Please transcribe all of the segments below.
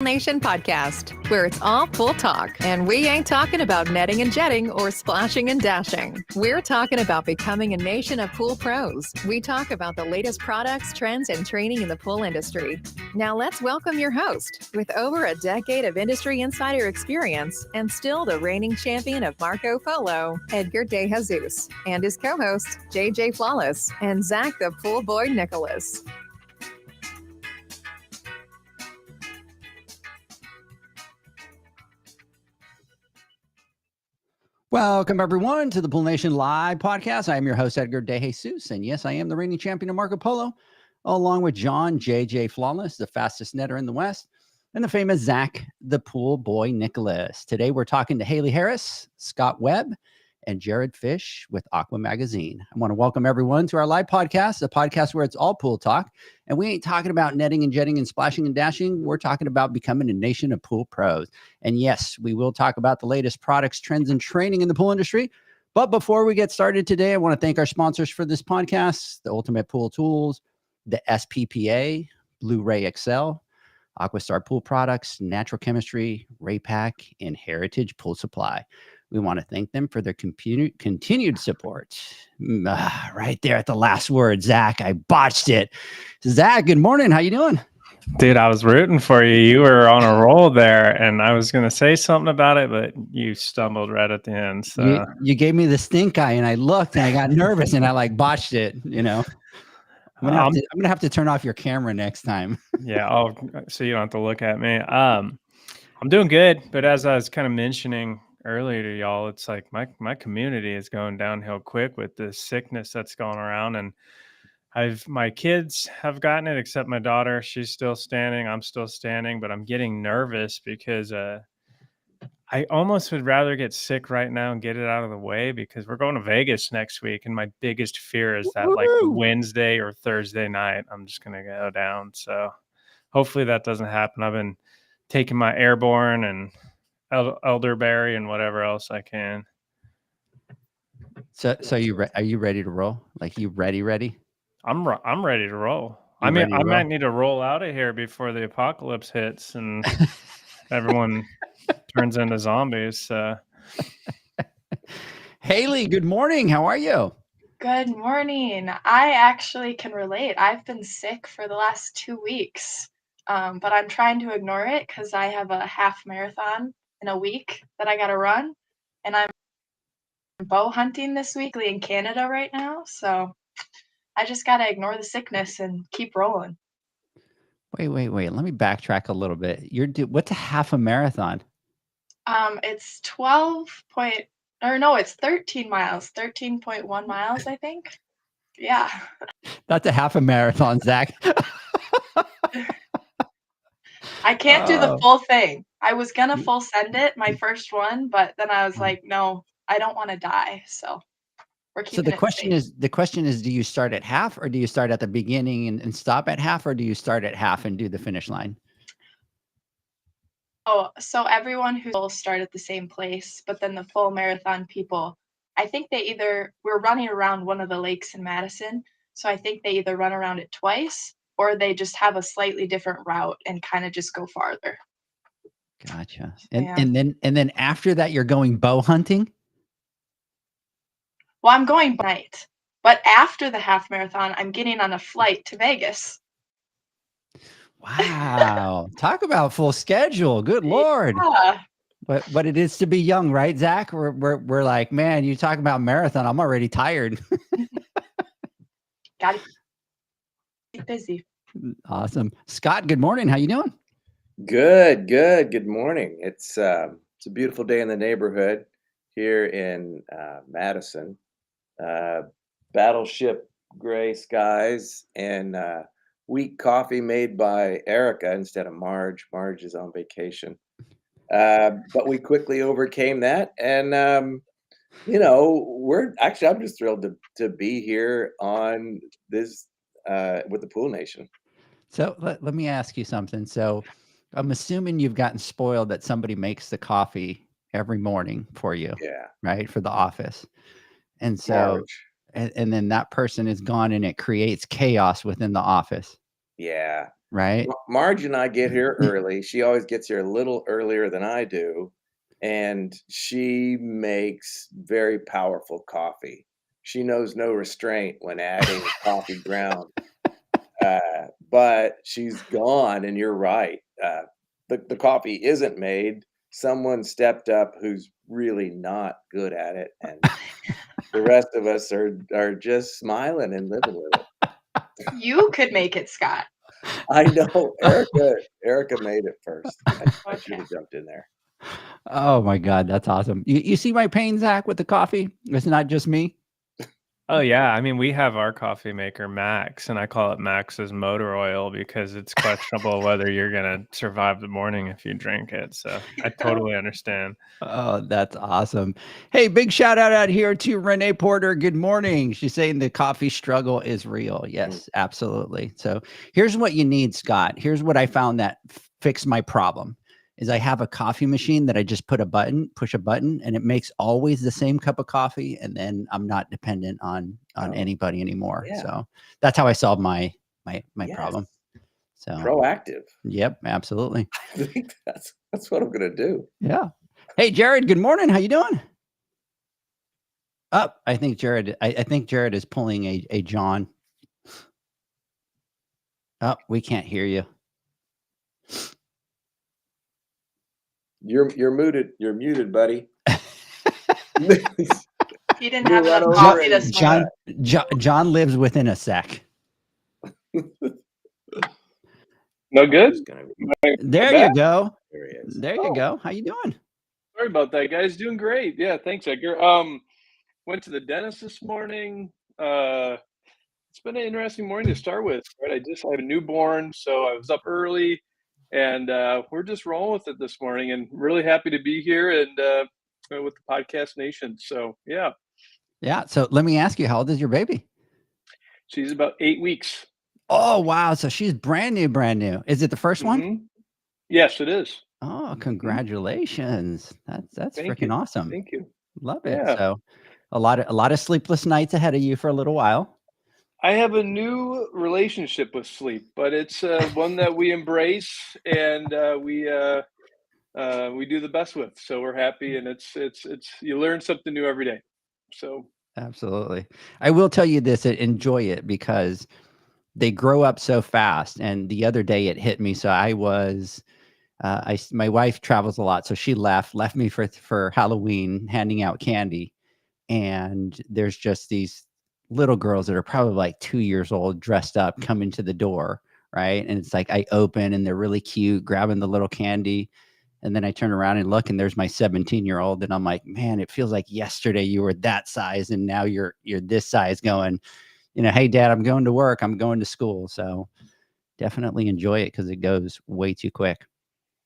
Nation podcast, where it's all pool talk, and we ain't talking about netting and jetting or splashing and dashing. We're talking about becoming a nation of pool pros. We talk about the latest products, trends, and training in the pool industry. Now let's welcome your host, with over a decade of industry insider experience and still the reigning champion of Marco Polo, Edgar De Jesus, and his co-host, JJ Flawless, and Zach the Pool Boy Nicholas. Welcome, everyone, to the Pool Nation Live podcast. I am your host, Edgar De Jesus, and yes, I am the reigning champion of Marco Polo, along with John JJ Flawless, the fastest netter in the West, and the famous Zach, the Pool Boy Nicholas. Today, we're talking to Haley Harris, Scott Webb, and Jared Fish with Aqua Magazine. I want to welcome everyone to our live podcast, a podcast where it's all pool talk, and we ain't talking about netting and jetting and splashing and dashing. We're talking about becoming a nation of pool pros. And yes, we will talk about the latest products, trends, and training in the pool industry. But before we get started today, I want to thank our sponsors for this podcast: the Ultimate Pool Tools, the SPPA, Blu-ray XL, Aquastar Pool Products, Natural Chemistry, Raypack, and Heritage Pool Supply. We want to thank them for their continued support. Right there at the last word, Zach, I botched it. Zach, good morning. How you doing? Dude, I was rooting for you. You were on a roll there, and I was going to say something about it, but you stumbled right at the end. So you gave me the stink eye, and I looked, and I got nervous, and I botched it. You know, I'm gonna have to turn off your camera next time. Yeah, so you don't have to look at me. I'm doing good, but as I was kind of mentioning earlier to y'all, it's like my community is going downhill quick with this sickness that's going around, and my kids have gotten it, except my daughter. She's still standing. I'm still standing, but I'm getting nervous because I almost would rather get sick right now and get it out of the way, because we're going to Vegas next week, and my biggest fear is that like Wednesday or Thursday night, I'm just going to go down. So hopefully that doesn't happen. I've been taking my Airborne and elderberry and whatever else I can. So are you ready to roll? Like, you ready? I'm ready to roll. I might need to roll out of here before the apocalypse hits and everyone turns into zombies. Haley, good morning. How are you? Good morning. I actually can relate. I've been sick for the last 2 weeks, but I'm trying to ignore it because I have a half marathon in a week that I got to run, and I'm bow hunting this week in Canada right now, so I just got to ignore the sickness and keep rolling. Wait. Let me backtrack a little bit. What's a half a marathon? It's 13 miles, 13.1 miles, I think. Yeah. That's a half a marathon, Zach. I can't do the full thing. I was going to full send it, my first one, but then I was like, no, I don't want to die. So we're keeping the question is, do you start at half, or do you start at the beginning and stop at half, or do you start at half and do the finish line? Oh, so everyone who will start at the same place, but then the full marathon people, I think we're running around one of the lakes in Madison. So I think they either run around it twice, or they just have a slightly different route and kind of just go farther. Gotcha. And then after that, you're going bow hunting? Well, I'm going by night, but after the half marathon, I'm getting on a flight to Vegas. Wow. Talk about full schedule. Good Lord. Yeah. What it is to be young, right, Zach? We're like, man, you talk about marathon, I'm already tired. Gotta keep busy. Awesome. Scott, good morning. How you doing? Good. Good morning. It's a beautiful day in the neighborhood here in Madison. Battleship gray skies and weak coffee made by Erica instead of Marge. Marge is on vacation. But we quickly overcame that. And, I'm just thrilled to be here on this with the Pool Nation. So let me ask you something. So I'm assuming you've gotten spoiled that somebody makes the coffee every morning for you. Yeah. Right. For the office. And so, and then that person is gone and it creates chaos within the office. Yeah. right? Marge and I get here early. She always gets here a little earlier than I do, and she makes very powerful coffee. She knows no restraint when adding coffee ground. But she's gone, and you're right. The coffee isn't made. Someone stepped up who's really not good at it, and the rest of us are just smiling and living with it. You could make it, Scott. I know Erica made it first. I should Okay. have jumped in there. Oh my God, that's awesome. You see my pain, Zach, with the coffee? It's not just me. Oh yeah, I mean we have our coffee maker Max, and I call it Max's motor oil because it's questionable whether you're gonna survive the morning if you drink it. So I totally understand. Oh, that's awesome. Hey, big shout out here to Renee Porter. Good morning. She's saying the coffee struggle is real. Yes, absolutely. So here's what you need, Scott. Here's what I found that fixed my problem is I have a coffee machine that I just push a button, and it makes always the same cup of coffee. And then I'm not dependent on anybody anymore. Yeah. So that's how I solved my Yes. problem. So Proactive. yep, absolutely. I think that's what I'm gonna do. Yeah. Hey, Jared, good morning. How you doing? Up. I think Jared is pulling a John. Oh, we can't hear you. You're muted. You're muted, buddy. He didn't have You're enough right coffee over this morning. John lives within a sack. No good? There back? you go. There he is. There you go. How you doing? Sorry about that, guys. Doing great. Yeah, thanks, Edgar. Went to the dentist this morning. It's been an interesting morning to start with. Right, I have a newborn, so I was up early, and we're just rolling with it this morning. And really happy to be here and with the Podcast Nation. So yeah, Yeah. So let me ask you, how old is your baby? she's about 8 weeks. Oh wow. So she's brand new. Is it the first one? Mhm. Yes, it is. Oh, congratulations. That's Thank freaking you. awesome. Thank you. Love it. Yeah. So a lot of sleepless nights ahead of you for a little while. I have a new relationship with sleep, but it's one that we embrace and we do the best with. So we're happy, and it's you learn something new every day. So Absolutely. I will tell you this, enjoy it because they grow up so fast. And the other day it hit me. So I was, my wife travels a lot. So she left me for Halloween handing out candy. And there's just these little girls that are probably like 2 years old dressed up coming to the door. Right. And it's like, I open and they're really cute, grabbing the little candy. And then I turn around and look, and there's my 17-year-old, and I'm like, man, it feels like yesterday you were that size, and now you're this size. Going, hey, Dad, I'm going to work. I'm going to school. So definitely enjoy it because it goes way too quick.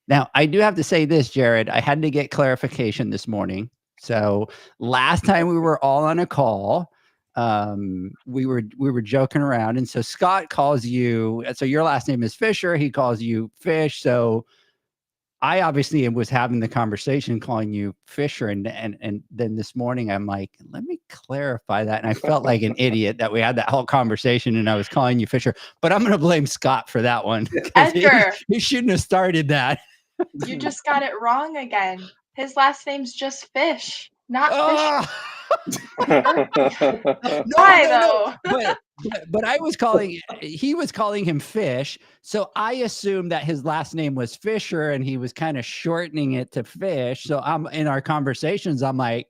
Now, I do have to say this, Jared. I had to get clarification this morning. So last time we were all on a call, we were joking around, and so Scott calls you. So your last name is Fisher. He calls you Fish. So I obviously was having the conversation calling you Fisher. And then this morning I'm like, let me clarify that. And I felt like an idiot that we had that whole conversation and I was calling you Fisher, but I'm going to blame Scott for that one. Edgar, he shouldn't have started that. you just got it wrong again. His last name's just Fish, not Oh! Why though? But he was calling him Fish. So I assumed that his last name was Fisher and he was kind of shortening it to Fish. So I'm in our conversations, I'm like,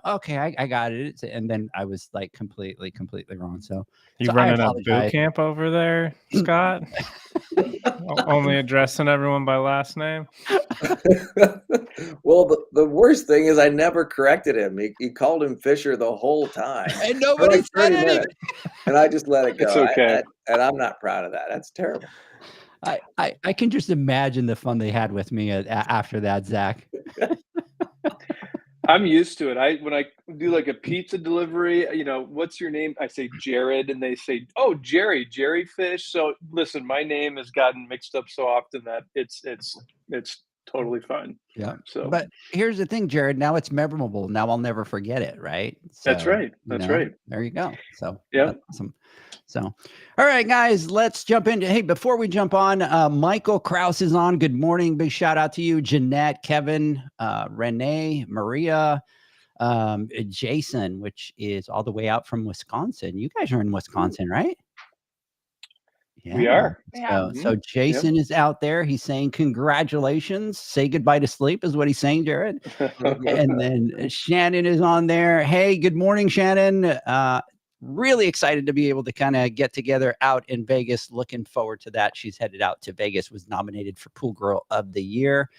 okay, I got it. And then I was like completely wrong. So Running a boot camp over there, Scott? Only addressing everyone by last name? Well, the worst thing is I never corrected him. He called him Fisher the whole time. And nobody like said anything. And I just let it go. It's okay. And I'm not proud of that. That's terrible. I can just imagine the fun they had with me after that, Zach. I'm used to it. When I do like a pizza delivery, what's your name? I say Jared, and they say, "Oh, Jerry Fish." So listen, my name has gotten mixed up so often that it's totally fine. Yeah. So But here's the thing, Jared. Now it's memorable. Now I'll never forget it. Right. that's So, right. That's right. there you go. So Yeah. that's awesome. So, all right, guys, let's jump into. Hey, before we jump on, Michael Kraus is on. Good morning. Big shout out to you, Jeanette, Kevin, Renee, Maria, Jason, which is all the way out from Wisconsin. You guys are in Wisconsin, right? We are. Yeah. So Jason is out there. He's saying congratulations. Say goodbye to sleep is what he's saying, Jared. And then Shannon is on there. Hey, good morning, Shannon. Really excited to be able to kind of get together out in Vegas. Looking forward to that. She's headed out to Vegas, was nominated for Pool Girl of the Year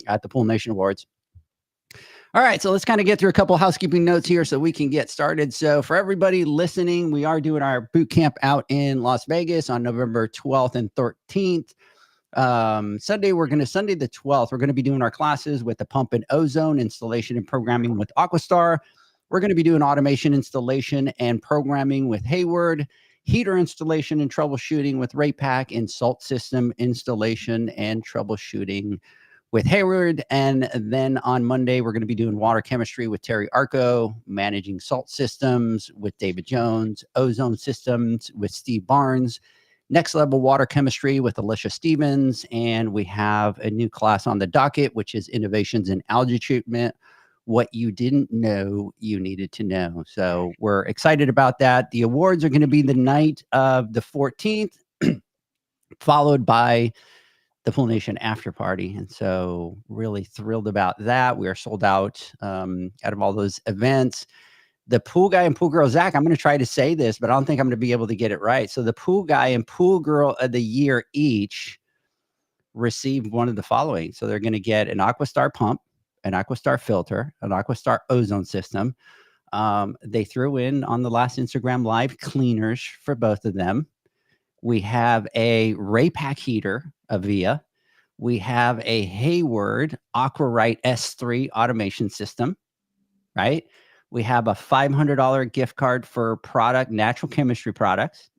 at the Pool Nation Awards. All right, so let's kind of get through a couple housekeeping notes here so we can get started. So for everybody listening, we are doing our boot camp out in Las Vegas on November 12th and 13th. Sunday the 12th, we're going to be doing our classes with the pump and ozone installation and programming with Aquastar. We're going to be doing automation installation and programming with Hayward, heater installation and troubleshooting with Raypack, and salt system installation and troubleshooting with Hayward. And then on Monday, we're going to be doing water chemistry with Terry Arco, managing salt systems with David Jones, ozone systems with Steve Barnes, next level water chemistry with Alicia Stevens. And we have a new class on the docket, which is innovations in algae treatment, what you didn't know you needed to know. So we're excited about that. The awards are going to be the night of the 14th, followed by the Pool Nation after party. And so really thrilled about that. We are sold out of all those events. The pool guy and pool girl, Zach, I'm going to try to say this, but I don't think I'm going to be able to get it right. So the pool guy and pool girl of the year each received one of the following. So they're going to get an Aquastar pump, an Aquastar filter, an Aquastar ozone system. They threw in on the last Instagram Live cleaners for both of them. We have a Raypack heater, a Via. We have a Hayward AquaRite S3 automation system, right? We have a $500 gift card for natural chemistry products.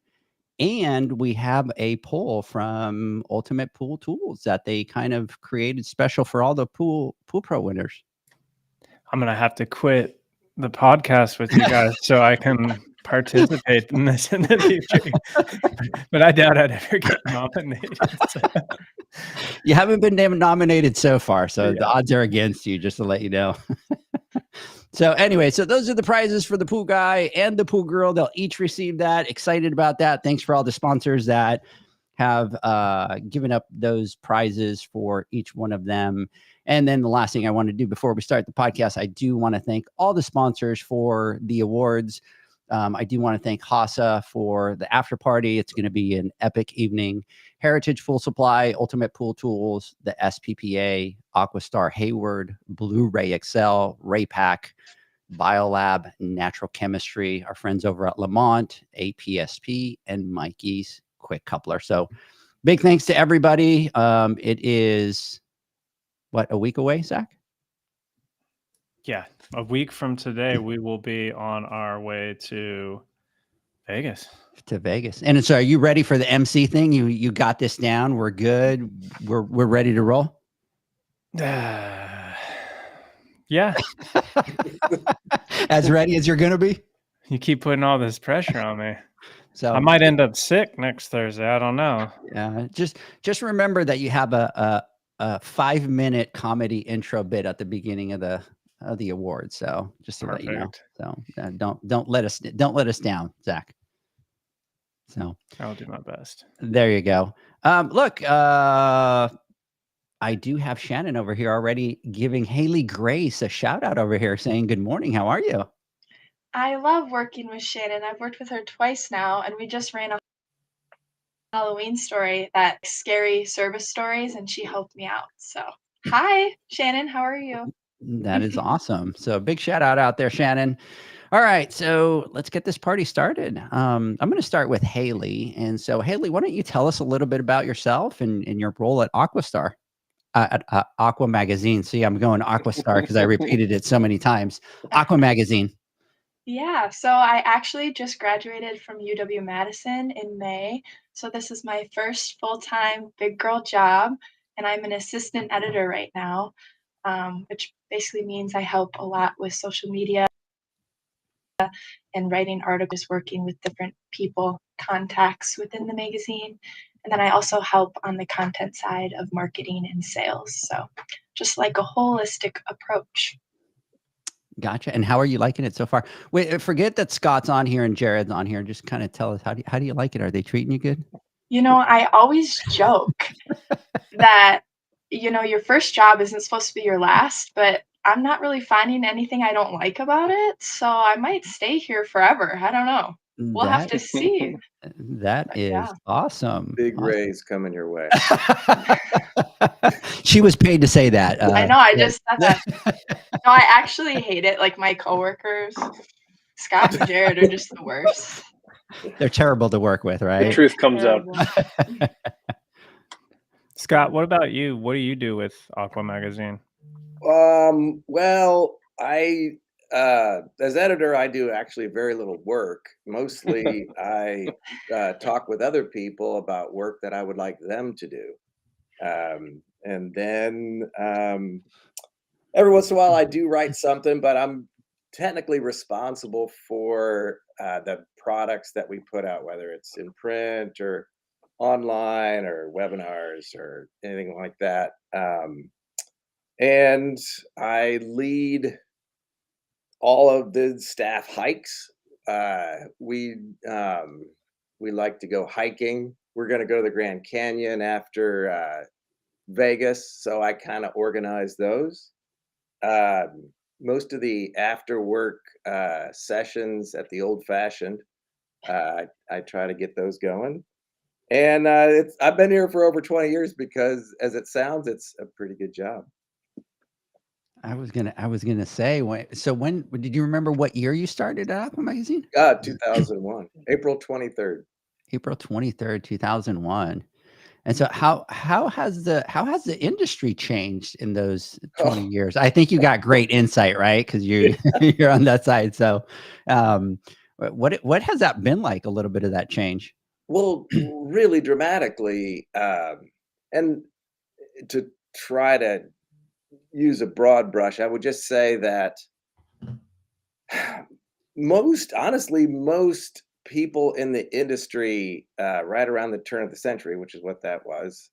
And we have a poll from Ultimate Pool Tools that they kind of created special for all the Pool Pro winners. I'm going to have to quit the podcast with you guys so I can participate in this in the future. But I doubt I'd ever get nominated. So. You haven't been nominated so far, so the odds are against you, just to let you know. So anyway, so those are the prizes for the pool guy and the pool girl. They'll each receive that. Excited about that. Thanks for all the sponsors that have given up those prizes for each one of them. And then the last thing I want to do before we start the podcast, I do want to thank all the sponsors for the awards. I do want to thank Hasa for the after party. It's going to be an epic evening. Heritage Pool Supply, Ultimate Pool Tools, the SPPA, Aquastar Hayward, Blu-ray XL, Raypack, Biolab, Natural Chemistry, our friends over at Lamont, APSP, and Mikey's Quick Coupler. So big thanks to everybody. It is, a week away, Zach? Yeah, a week from today, we will be on our way to Vegas. And so, are you ready for the MC thing? You got this down. We're good. We're ready to roll. Yeah. As ready as you're gonna be. You keep putting all this pressure on me. So I might end up sick next Thursday. I don't know. Yeah. Just remember that you have a 5-minute comedy intro bit at the beginning of the award. So just to let you know. So don't let us down, Zach. So I'll do my best. There you go. Look, I do have Shannon over here already giving Haley Grace a shout out over here saying, good morning. How are you? I love working with Shannon. I've worked with her twice now, and we just ran a Halloween story, that scary service stories, and she helped me out. So hi, Shannon. How are you? That is awesome. So big shout out there, Shannon. All right, so let's get this party started. I'm going to start with Haley. And so, Haley, why don't you tell us a little bit about yourself and your role at Aquastar, at Aqua Magazine. See, I'm going Aquastar because I repeated it so many times. Aqua Magazine. Yeah, so I actually just graduated from UW-Madison in May. So this is my first full-time big girl job. and I'm an assistant editor right now, which basically means I help a lot with social media and writing articles, working with different people, contacts within the magazine. And then I also help on the content side of marketing and sales. So just like a holistic approach. Gotcha. And how are you liking it so far? Wait, forget that Scott's on here and Jared's on here. Just kind of tell us, how do you like it? Are they treating you good? I always joke that, your first job isn't supposed to be your last, but I'm not really finding anything I don't like about it. So I might stay here forever. I don't know. We'll have That to see. that But is yeah. awesome. Big Awesome. raise coming your way. She was paid to say that. I know. I yeah. just said that. No, I actually hate it. Like my coworkers, Scott and Jared are just the worst. They're terrible to work with, The right? truth comes out. Terrible. Scott, what about you? What do you do with Aqua Magazine? Well, I as editor, I do actually very little work. Mostly, I talk with other people about work that I would like them to do, and then every once in a while, I do write something, but I'm technically responsible for the products that we put out, whether it's in print or online or webinars or anything like that. And I lead all of the staff hikes. We like to go hiking. We're going to go to the Grand Canyon after Vegas, so I kind of organize those. Most of the after work sessions at the Old Fashioned, I try to get those going. And I've been here for over 20 years because, as it sounds, it's a pretty good job. I was gonna say, when did you remember what year you started at Aqua Magazine? 2001, April 23rd. April 23rd, 2001. And so how has the industry changed in those 20 Oh, years? I think you got great insight, right? Because you're on that side. So what has that been like, a little bit of that change? well, really dramatically. And to try to use a broad brush, I would just say that honestly, most people in the industry right around the turn of the century, which is what that was,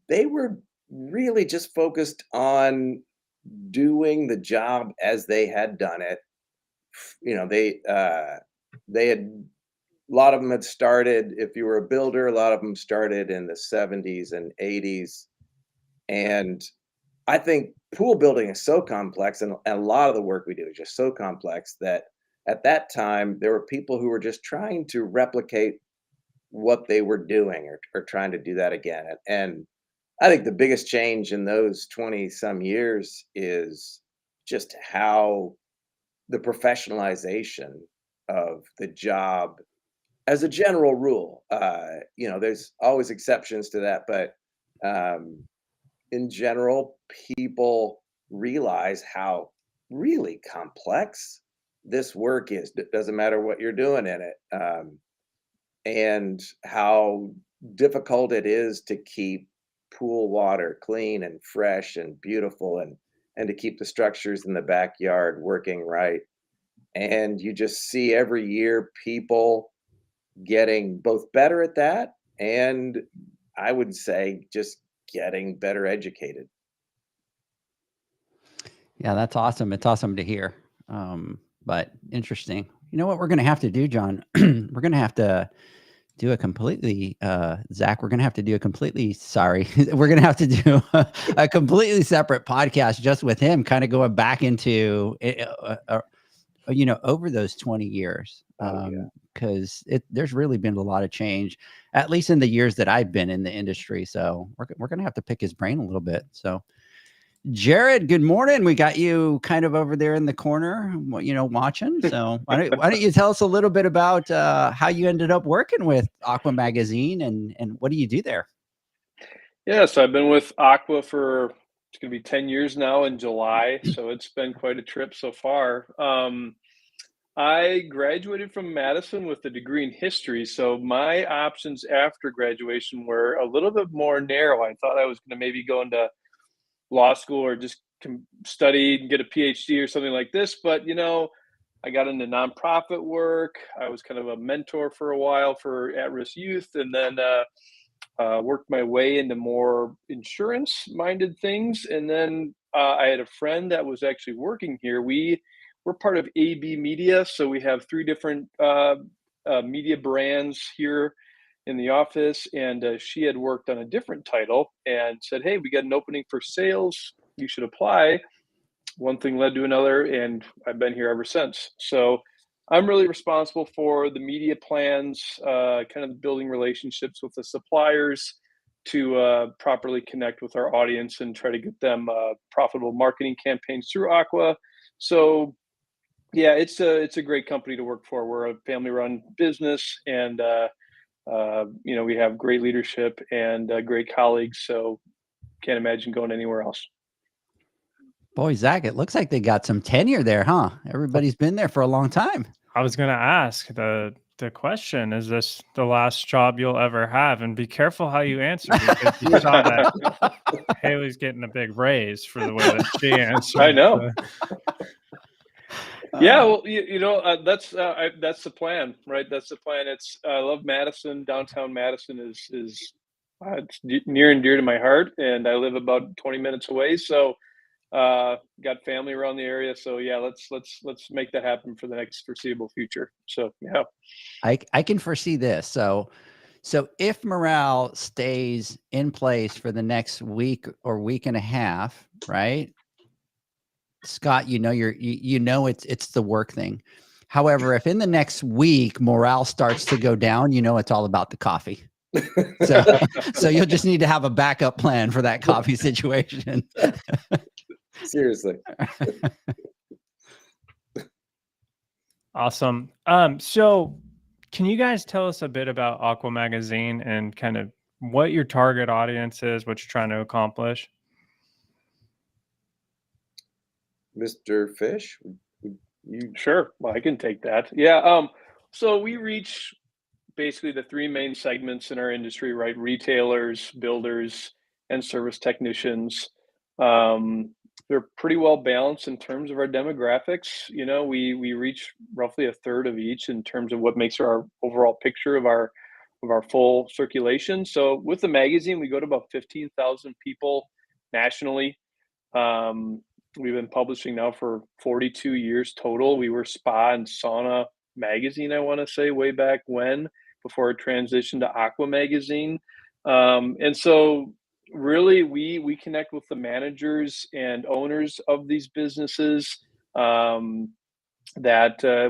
they were really just focused on doing the job as they had done it. They had, a lot of them had started, if you were a builder, a lot of them started in the 70s and 80s. And I think pool building is so complex, and a lot of the work we do is just so complex that at that time there were people who were just trying to replicate what they were doing, or trying to do that again. And I think the biggest change in those 20 some years is just how the professionalization of the job, as a general rule, there's always exceptions to that, but in general, people realize how really complex this work is. It doesn't matter what you're doing in it, and how difficult it is to keep pool water clean and fresh and beautiful, and to keep the structures in the backyard working right. And you just see every year people getting both better at that, and I would say just getting better educated. Yeah, that's awesome. It's awesome to hear. But interesting. You know what we're gonna have to do, John? We're gonna have to do a completely Zach, we're gonna have to do a completely we're gonna have to do a completely separate podcast just with him, kind of going back into over those 20 years. Oh, yeah. Because there's really been a lot of change, at least in the years that I've been in the industry. So we're gonna have to pick his brain a little bit. So Jared, good morning. We got you kind of over there in the corner, watching. So why don't you tell us a little bit about how you ended up working with Aqua Magazine, and what do you do there? Yeah, so I've been with Aqua for, it's going to be 10 years now in July. So it's been quite a trip so far. I graduated from Madison with a degree in history, so my options after graduation were a little bit more narrow. I thought I was going to maybe go into law school or just study and get a PhD or something like this, but I got into nonprofit work. I was kind of a mentor for a while for at-risk youth, and then worked my way into more insurance-minded things. And then I had a friend that was actually working here. We're part of AB Media, so we have three different media brands here in the office. And she had worked on a different title and said, "Hey, we got an opening for sales. You should apply." One thing led to another, and I've been here ever since. So I'm really responsible for the media plans, kind of building relationships with the suppliers to properly connect with our audience and try to get them profitable marketing campaigns through Aqua. So yeah, it's a great company to work for. We're a family-run business, and we have great leadership and great colleagues. So can't imagine going anywhere else. Boy, Zach, it looks like they got some tenure there, huh? Everybody's been there for a long time. I was going to ask the question, is this the last job you'll ever have? And be careful how you answer, because you saw that Haley's getting a big raise for the way that she answered. I know. Yeah, well, that's the plan, right? That's the plan. I love Madison. Downtown Madison is it's near and dear to my heart, and I live about 20 minutes away. So got family around the area. So yeah, let's make that happen for the next foreseeable future. So yeah, I can foresee this. So if morale stays in place for the next week or week and a half, right? Scott, it's the work thing. However, if in the next week morale starts to go down, it's all about the coffee. So you'll just need to have a backup plan for that coffee situation. Seriously. Awesome. So can you guys tell us a bit about Aqua Magazine and kind of what your target audience is, what you're trying to accomplish? Mr. Fish, Sure. Well, I can take that. Yeah. So we reach basically the three main segments in our industry, right? Retailers, builders, and service technicians. They're pretty well balanced in terms of our demographics. We reach roughly a third of each in terms of what makes our overall picture of our full circulation. So with the magazine, we go to about 15,000 people nationally. We've been publishing now for 42 years total. We were Spa and Sauna magazine, I want to say, way back when, before it transitioned to Aqua magazine. And so really we connect with the managers and owners of these businesses, that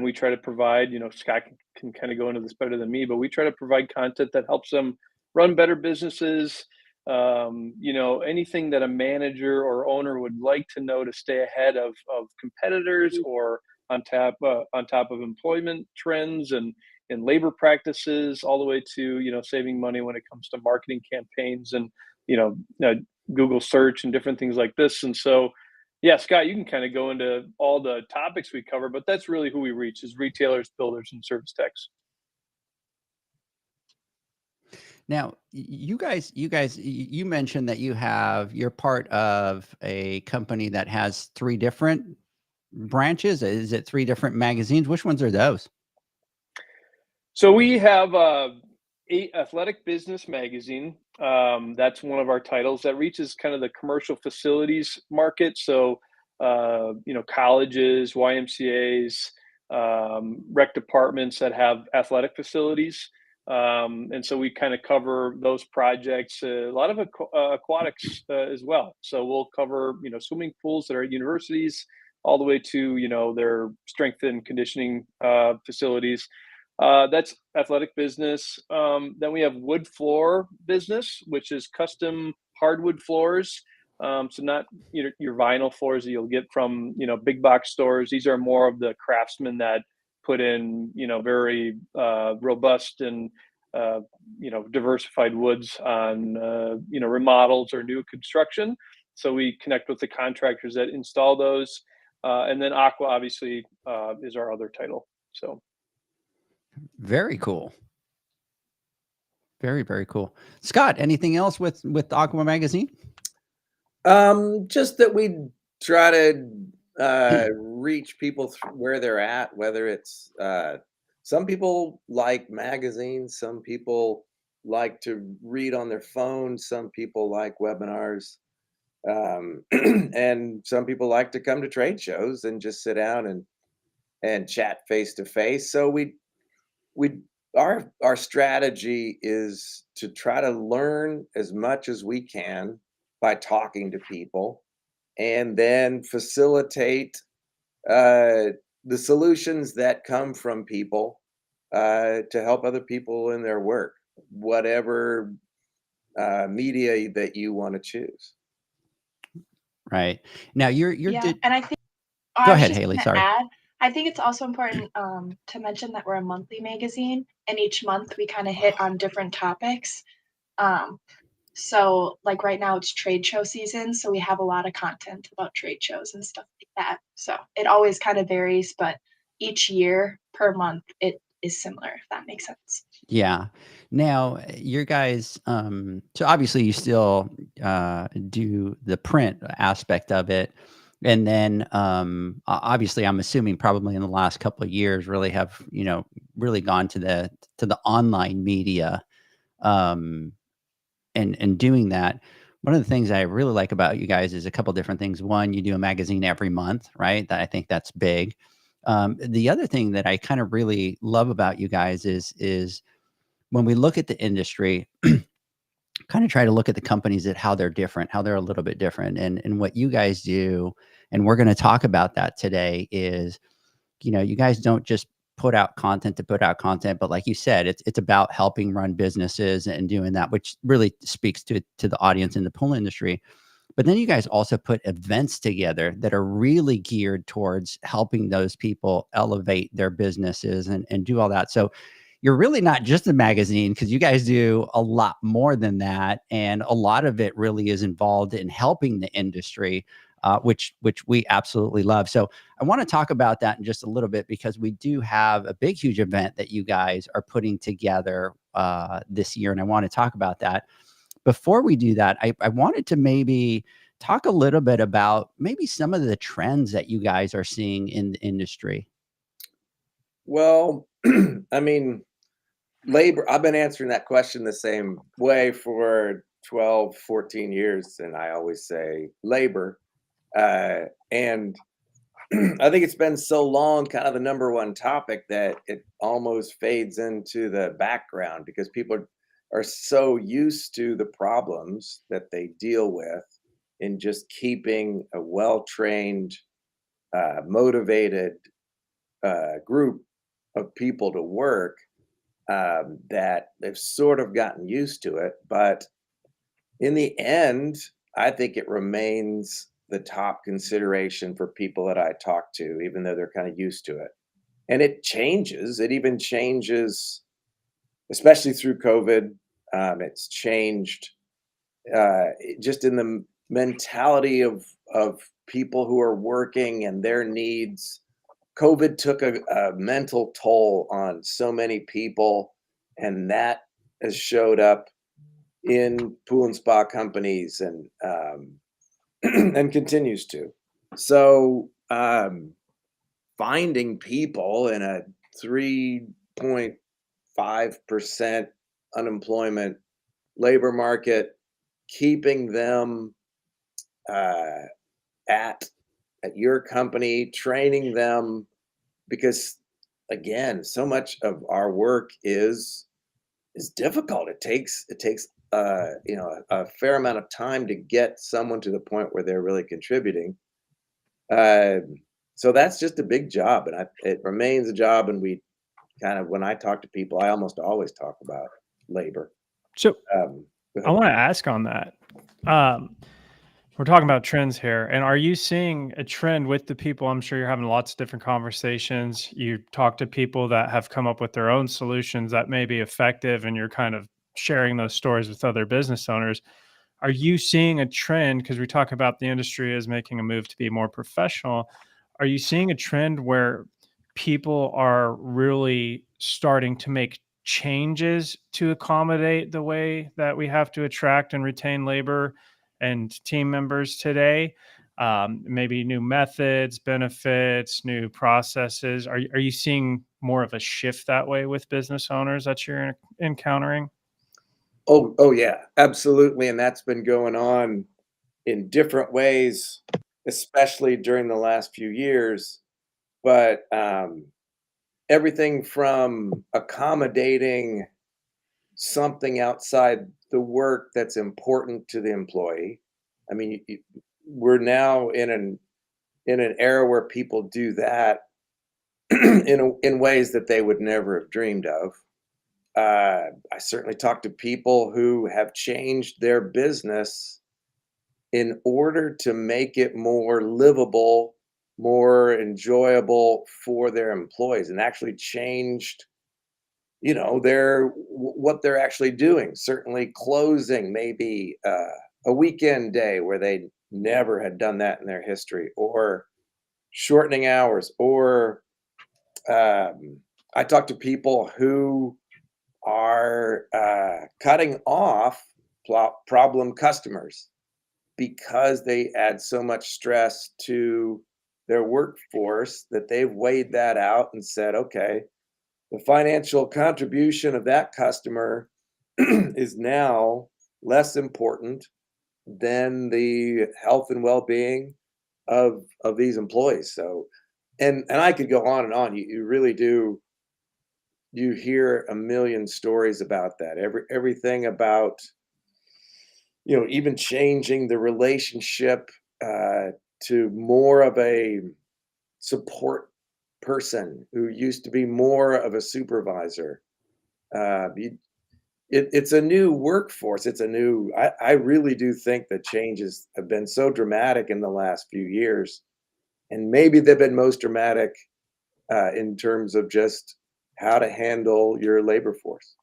we try to provide. Scott can kind of go into this better than me, but we try to provide content that helps them run better businesses. Anything that a manager or owner would like to know to stay ahead of competitors, or on top of employment trends and labor practices, all the way to saving money when it comes to marketing campaigns and Google search and different things like this. And so yeah, Scott, you can kind of go into all the topics we cover, but that's really who we reach, is retailers, builders, and service techs. Now, you mentioned that you're part of a company that has three different branches. Is it three different magazines? Which ones are those? So we have a athletic business magazine. That's one of our titles that reaches kind of the commercial facilities market. So, colleges, YMCAs, rec departments that have athletic facilities. And so we kind of cover those projects, a lot of aquatics as well. So we'll cover, swimming pools that are at universities, all the way to, their strength and conditioning facilities. That's athletic business. Then we have wood floor business, which is custom hardwood floors. So not your vinyl floors that you'll get from big box stores. These are more of the craftsmen that put in very robust and diversified woods on remodels or new construction. So we connect with the contractors that install those. And then Aqua obviously is our other title. So Very cool. Very, very cool. Scott, anything else with Aqua Magazine? Just that we try to reach people where they're at, whether it's some people like magazines, some people like to read on their phone, some people like webinars, and some people like to come to trade shows and just sit down and chat face to face. So we our strategy is to try to learn as much as we can by talking to people and then facilitate uh, the solutions that come from people to help other people in their work, whatever media that you want to choose. Right. Now you're Yeah, and I think Go I was ahead, just Haley. gonna Sorry. add, I think it's also important to mention that we're a monthly magazine, and each month we kind of hit on different topics. Um, so like right now it's trade show season, so we have a lot of content about trade shows and stuff like that. So it always kind of varies, but each year per month it is similar, if that makes sense. Yeah. Now, your guys, so obviously you still do the print aspect of it. And then obviously I'm assuming probably in the last couple of years really have, really gone to the online media um and doing that. One of the things I really like about you guys is a couple different things. One, you do a magazine every month, right? That I think that's big. The other thing that I kind of really love about you guys is when we look at the industry, kind of try to look at the companies at how they're different, how they're a little bit different. And what you guys do, and we're going to talk about that today, is, you guys don't just put out content to put out content, but like you said, it's about helping run businesses and doing that, which really speaks to the audience in the pool industry. But then you guys also put events together that are really geared towards helping those people elevate their businesses and do all that. So you're really not just a magazine, because you guys do a lot more than that. And a lot of it really is involved in helping the industry, which we absolutely love. So I want to talk about that in just a little bit, because we do have a big, huge event that you guys are putting together this year. And I want to talk about that. Before we do that, I wanted to maybe talk a little bit about maybe some of the trends that you guys are seeing in the industry. Well, I mean, labor, I've been answering that question the same way for 12, 14 years, and I always say labor. And I think it's been so long, kind of the number one topic, that it almost fades into the background because people are so used to the problems that they deal with in just keeping a well-trained, motivated group of people to work, that they've sort of gotten used to it. But in the end, I think it remains the top consideration for people that I talk to, even though they're kind of used to it. And it changes. It even changes, especially through COVID. It's changed just in the mentality of people who are working and their needs. COVID took a mental toll on so many people, and that has showed up in pool and spa companies and and continues to. So finding people in a 3.5% unemployment labor market, keeping them uh, at your company, training them, because again, so much of our work is difficult. It takes a fair amount of time to get someone to the point where they're really contributing. Uh, so that's just a big job, and it remains a job. And we kind of, when I talk to people, I almost always talk about labor. So Go I ahead. want to ask on that. We're talking about trends here. And are you seeing a trend with the people? I'm sure you're having lots of different conversations. You talk to people that have come up with their own solutions that may be effective, and you're kind of sharing those stories with other business owners. Are you seeing a trend? Because we talk about the industry as making a move to be more professional. Are you seeing a trend where people are really starting to make changes to accommodate the way that we have to attract and retain labor and team members today. Maybe new methods, benefits, new processes. Are you seeing more of a shift that way with business owners that you're encountering? Oh yeah, absolutely. And that's been going on in different ways, especially during the last few years. But everything from accommodating something outside the work that's important to the employee. I mean, we're now in an era where people do that in ways that they would never have dreamed of. I certainly talk to people who have changed their business in order to make it more livable, more enjoyable for their employees, and actually changed, their what they're actually doing. Certainly, closing maybe a weekend day where they never had done that in their history, or shortening hours, or I talk to people who are cutting off problem customers because they add so much stress to their workforce that they've weighed that out and said, okay, the financial contribution of that customer is now less important than the health and well-being of these employees. So, and I could go on and on. You really do. You hear a million stories about that. Everything about, even changing the relationship to more of a support person who used to be more of a supervisor. It's a new workforce. It's a new. I really do think that changes have been so dramatic in the last few years, and maybe they've been most dramatic in terms of just how to handle your labor force.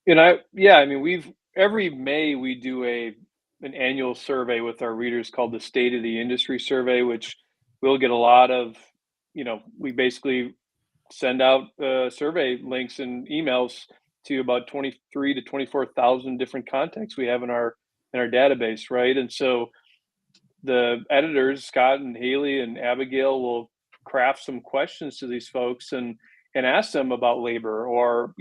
I mean, every May we do an annual survey with our readers called the State of the Industry Survey, which we'll get a lot of, we basically send out survey links and emails to about 23 to 24,000 different contacts we have in our database, right? And so the editors, Scott and Haley and Abigail, will craft some questions to these folks and ask them about labor or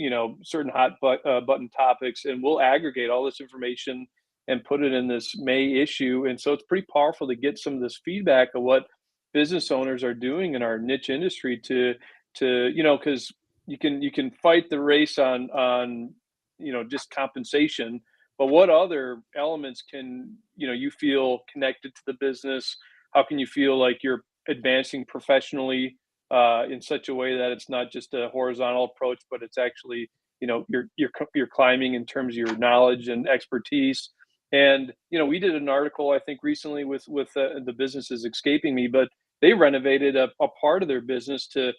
certain button topics, and we'll aggregate all this information and put it in this May issue. And so it's pretty powerful to get some of this feedback of what business owners are doing in our niche industry because you can fight the race on just compensation, but what other elements can you feel connected to the business? How can you feel like you're advancing professionally in such a way that it's not just a horizontal approach, but it's actually you're climbing in terms of your knowledge and expertise. And we did an article I think recently with the business is escaping me, but they renovated a part of their business to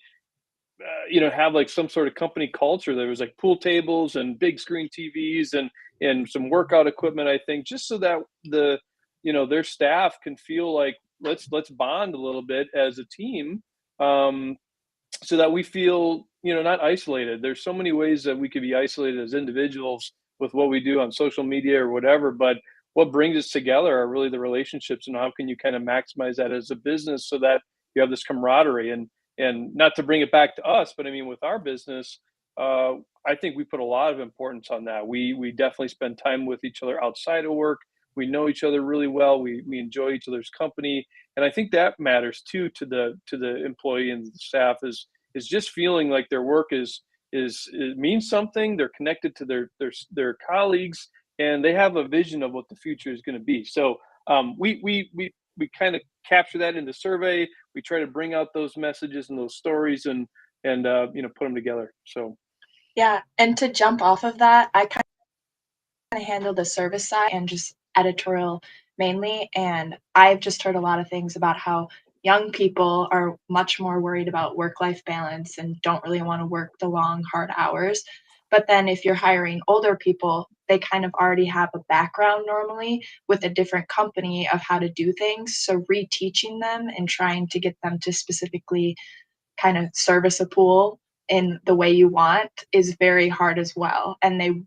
have like some sort of company culture. There was like pool tables and big screen TVs and some workout equipment, I think, just so that their staff can feel like let's bond a little bit as a team, so that we feel not isolated. There's so many ways that we could be isolated as individuals with what we do on social media or whatever, but what brings us together are really the relationships, and how can you kind of maximize that as a business so that you have this camaraderie. And not to bring it back to us, but I mean, with our business, I think we put a lot of importance on that. We definitely spend time with each other outside of work. We know each other really well. We enjoy each other's company, and I think that matters too to the employee and the staff is just feeling like their work is it means something. They're connected to their colleagues, and they have a vision of what the future is going to be. So we kind of capture that in the survey. We try to bring out those messages and those stories and put them together. So Yeah, and to jump off of that, I kind of handle the service side and just editorial mainly, and I've just heard a lot of things about how young people are much more worried about work-life balance and don't really want to work the long, hard hours. But then if you're hiring older people, they kind of already have a background normally with a different company of how to do things. So reteaching them and trying to get them to specifically kind of service a pool in the way you want is very hard as well. And they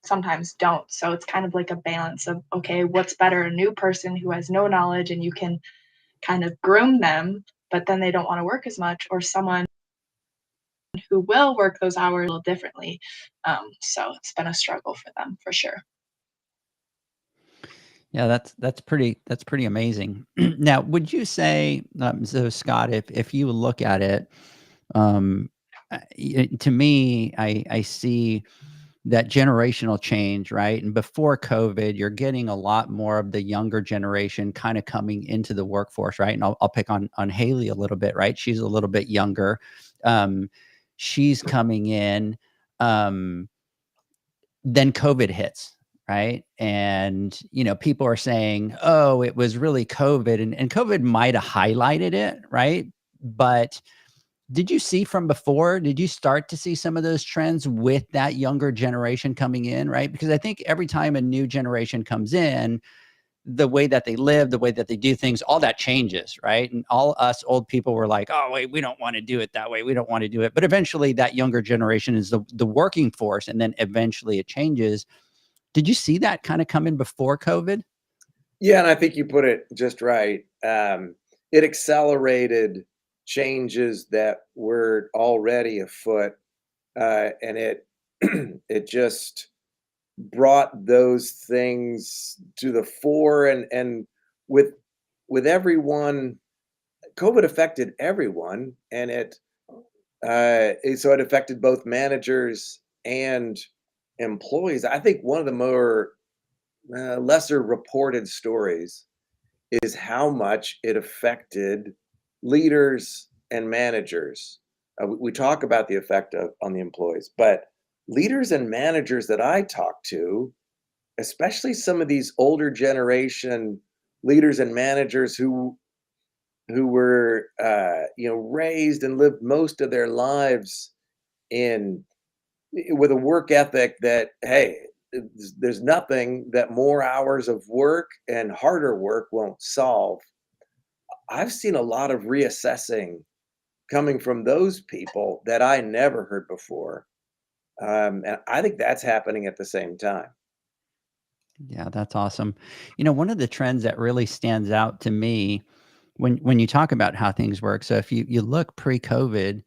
sometimes don't. So it's kind of like a balance of, okay, what's better, a new person who has no knowledge and you can kind of groom them, but then they don't want to work as much, or someone who will work those hours a little differently. So it's been a struggle for them for sure. Yeah, that's pretty amazing. Now, would you say, so Scott, if you look at it, to me, I see that generational change, right? And before COVID, you're getting a lot more of the younger generation kind of coming into the workforce, right? And I'll pick on Haley a little bit, right? She's a little bit younger. She's coming in. Then COVID hits, right? And, people are saying, oh, it was really COVID. And COVID might have highlighted it, right? But did you see from before, did you start to see some of those trends with that younger generation coming in, right? Because I think every time a new generation comes in, the way that they live, the way that they do things, all that changes, right? And all us old people were like, oh, wait, we don't want to do it that way. We don't want to do it. But eventually that younger generation is the working force. And then eventually it changes. Did you see that kind of come in before COVID? Yeah, and I think you put it just right. It accelerated changes that were already afoot, and it it just brought those things to the fore. And with everyone, COVID affected everyone, and so it affected both managers and employees. I think one of the more lesser reported stories is how much it affected leaders and managers. We talk about the effect on the employees, but leaders and managers that I talk to, especially some of these older generation leaders and managers who were raised and lived most of their lives with a work ethic that, hey, there's nothing that more hours of work and harder work won't solve. I've seen a lot of reassessing coming from those people that I never heard before. And I think that's happening at the same time. Yeah, that's awesome. One of the trends that really stands out to me when you talk about how things work. So if you look pre-COVID,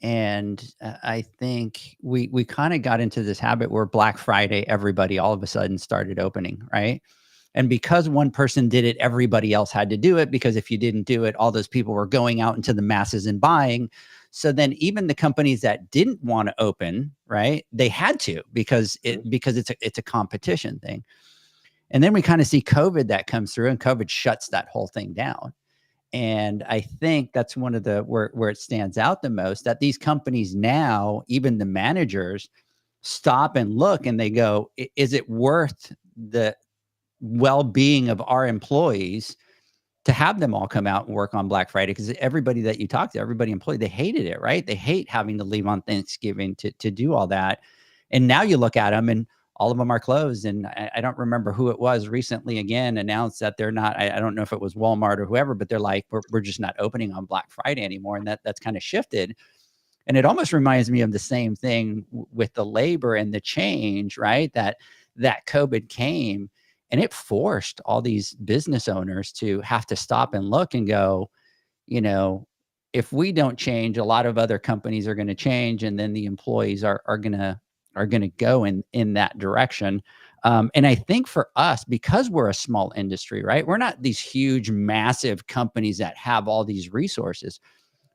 and I think we kind of got into this habit where Black Friday, everybody all of a sudden started opening, right? And because one person did it, everybody else had to do it, because if you didn't do it, all those people were going out into the masses and buying. So then even the companies that didn't want to open, right, they had to, because it's a competition thing. And then we kind of see COVID that comes through, and COVID shuts that whole thing down. And I think that's one of the where it stands out the most, that these companies now, even the managers, stop and look and they go, is it worth the well-being of our employees to have them all come out and work on Black Friday? Because everybody that you talk to, everybody employee, they hated it, right? They hate having to leave on Thanksgiving to do all that. And now you look at them and all of them are closed. And I don't remember who it was recently again announced that they're not, I don't know if it was Walmart or whoever, but they're like, we're just not opening on Black Friday anymore. And that's kind of shifted. And it almost reminds me of the same thing with the labor and the change, right? That COVID came and it forced all these business owners to have to stop and look and go, if we don't change, a lot of other companies are going to change. And then the employees are going to go in that direction. And I think for us, because we're a small industry, right? We're not these huge, massive companies that have all these resources,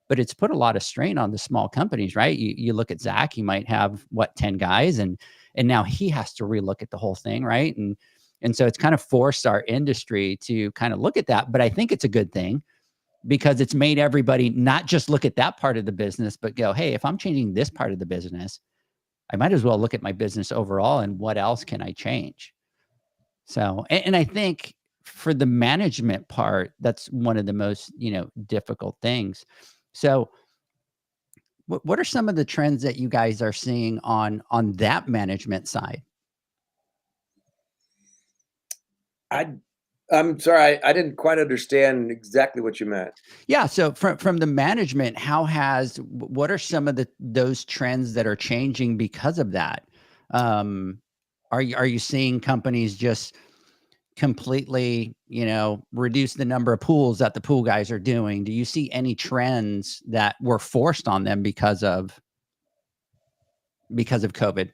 but it's put a lot of strain on the small companies, right? You look at Zach, he might have 10 guys, and now he has to relook at the whole thing, right? And so it's kind of forced our industry to kind of look at that. But I think it's a good thing, because it's made everybody not just look at that part of the business, but go, hey, if I'm changing this part of the business, I might as well look at my business overall and what else can I change? So, and I think for the management part, that's one of the most, difficult things. So what are some of the trends that you guys are seeing on that management side? I'm sorry, I didn't quite understand exactly what you meant. Yeah. So from the management, what are some of those trends that are changing because of that? Are you seeing companies just completely, reduce the number of pools that the pool guys are doing? Do you see any trends that were forced on them because of COVID?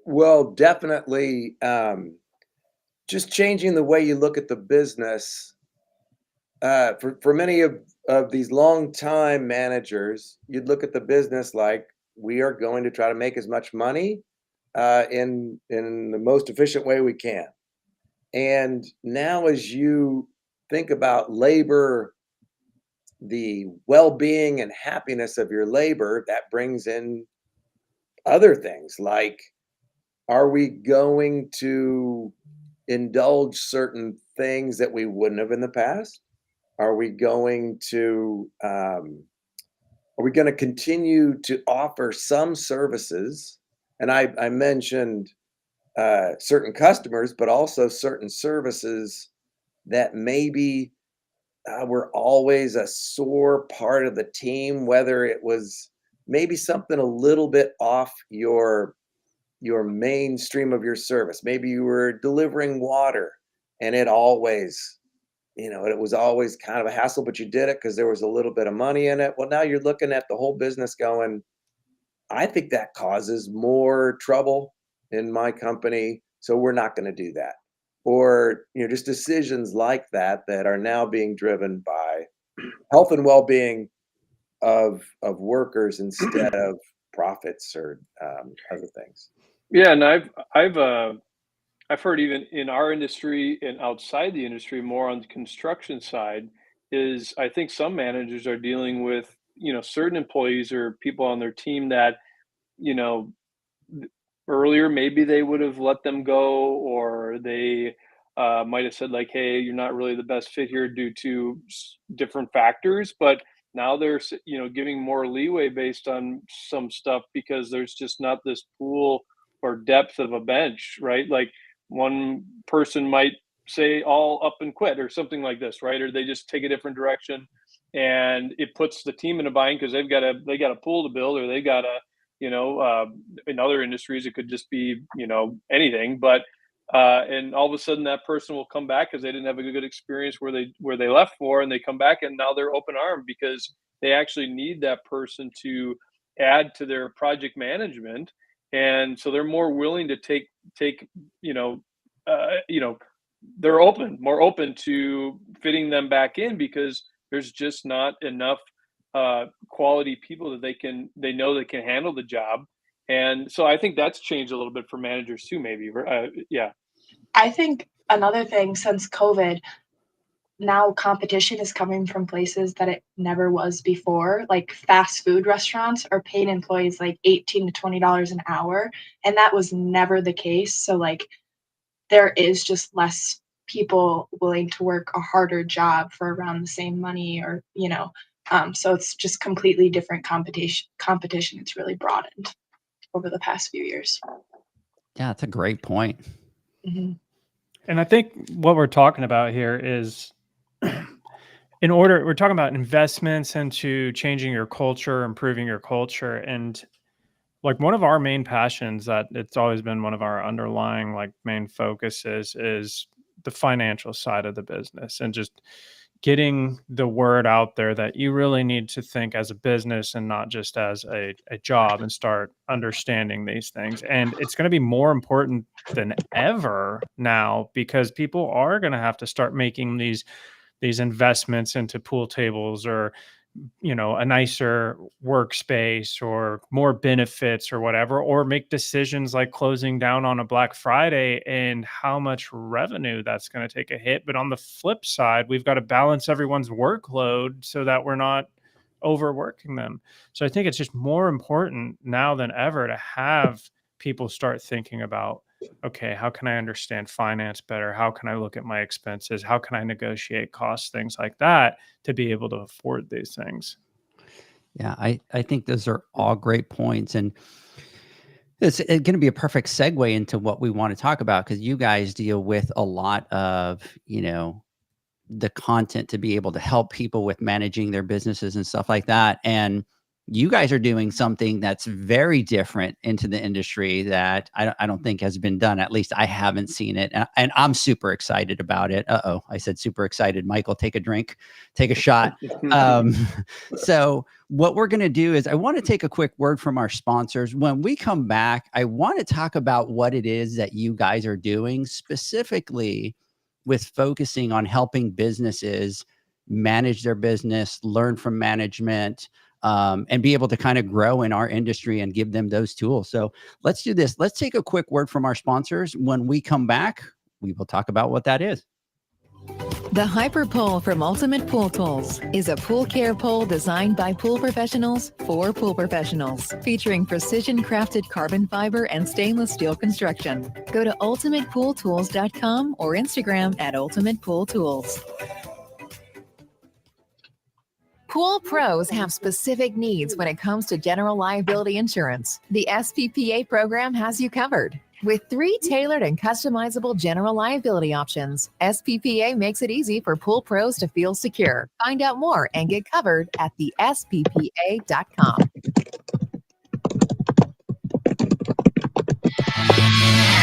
Well, definitely, just changing the way you look at the business. For many of these long-time managers, you'd look at the business like, we are going to try to make as much money, in the most efficient way we can. And now as you think about labor, the well-being and happiness of your labor, that brings in other things like, are we going to indulge certain things that we wouldn't have in the past? Are we going to continue to offer some services? And I mentioned certain customers, but also certain services that maybe were always a sore part of the team, whether it was maybe something a little bit off your mainstream of your service. Maybe you were delivering water and it was always kind of a hassle, but you did it because there was a little bit of money in it. Well, now you're looking at the whole business going, I think that causes more trouble in my company, so we're not going to do that. Or, just decisions like that that are now being driven by health and well-being of workers instead of profits or other things. Yeah, and I've heard even in our industry and outside the industry, more on the construction side, is I think some managers are dealing with, certain employees or people on their team that, you know, earlier maybe they would have let them go, or they might have said like, hey, you're not really the best fit here due to different factors, but now they're giving more leeway based on some stuff because there's just not this pool or depth of a bench, right? Like one person might say all up and quit or something like this, right? Or they just take a different direction, and it puts the team in a bind because they got a pool to build, or they got a in other industries, it could just be, anything, but and all of a sudden that person will come back because they didn't have a good experience where they left for, and they come back and now they're open armed because they actually need that person to add to their project management. And so they're more willing to take, you know, uh, you know, they're more open to fitting them back in because there's just not enough quality people that they know they can handle the job. And so I think that's changed a little bit for managers too, maybe. Yeah. I think another thing since COVID, now competition is coming from places that it never was before. Like fast food restaurants are paying employees like $18 to $20 an hour, and that was never the case. So like there is just less people willing to work a harder job for around the same money, or so it's just completely different competition. It's really broadened over the past few years. Yeah, that's a great point. Mm-hmm. And I think what we're talking about here is we're talking about investments into changing your culture, improving your culture. And like one of our main passions that it's always been one of our underlying like main focuses is the financial side of the business, and just getting the word out there that you really need to think as a business and not just as a job, and start understanding these things. And it's going to be more important than ever now because people are going to have to start making these investments into pool tables, or a nicer workspace, or more benefits, or whatever, or make decisions like closing down on a Black Friday and how much revenue that's going to take a hit. But on the flip side, we've got to balance everyone's workload so that we're not overworking them. So I think it's just more important now than ever to have people start thinking about, okay, how can I understand finance better? How can I look at my expenses? How can I negotiate costs, things like that, to be able to afford these things? Yeah, I think those are all great points. And it's going to be a perfect segue into what we want to talk about, because you guys deal with a lot of, the content to be able to help people with managing their businesses and stuff like that. And you guys are doing something that's very different into the industry that I don't think has been done. At least I haven't seen it. And I'm super excited about it. Uh-oh, I said super excited. Michael, take a drink, take a shot. So what we're going to do is I want to take a quick word from our sponsors. When we come back, I want to talk about what it is that you guys are doing specifically with focusing on helping businesses manage their business, learn from management, and be able to kind of grow in our industry and give them those tools. So let's do this. Let's take a quick word from our sponsors. When we come back, we will talk about what that is. The Hyper Pole from Ultimate Pool Tools is a pool care pole designed by pool professionals for pool professionals, featuring precision crafted carbon fiber and stainless steel construction. Go to ultimatepooltools.com or Instagram at Ultimate Pool Tools. Pool pros have specific needs when it comes to general liability insurance. The SPPA program has you covered. With 3 tailored and customizable general liability options, SPPA makes it easy for pool pros to feel secure. Find out more and get covered at thesppa.com.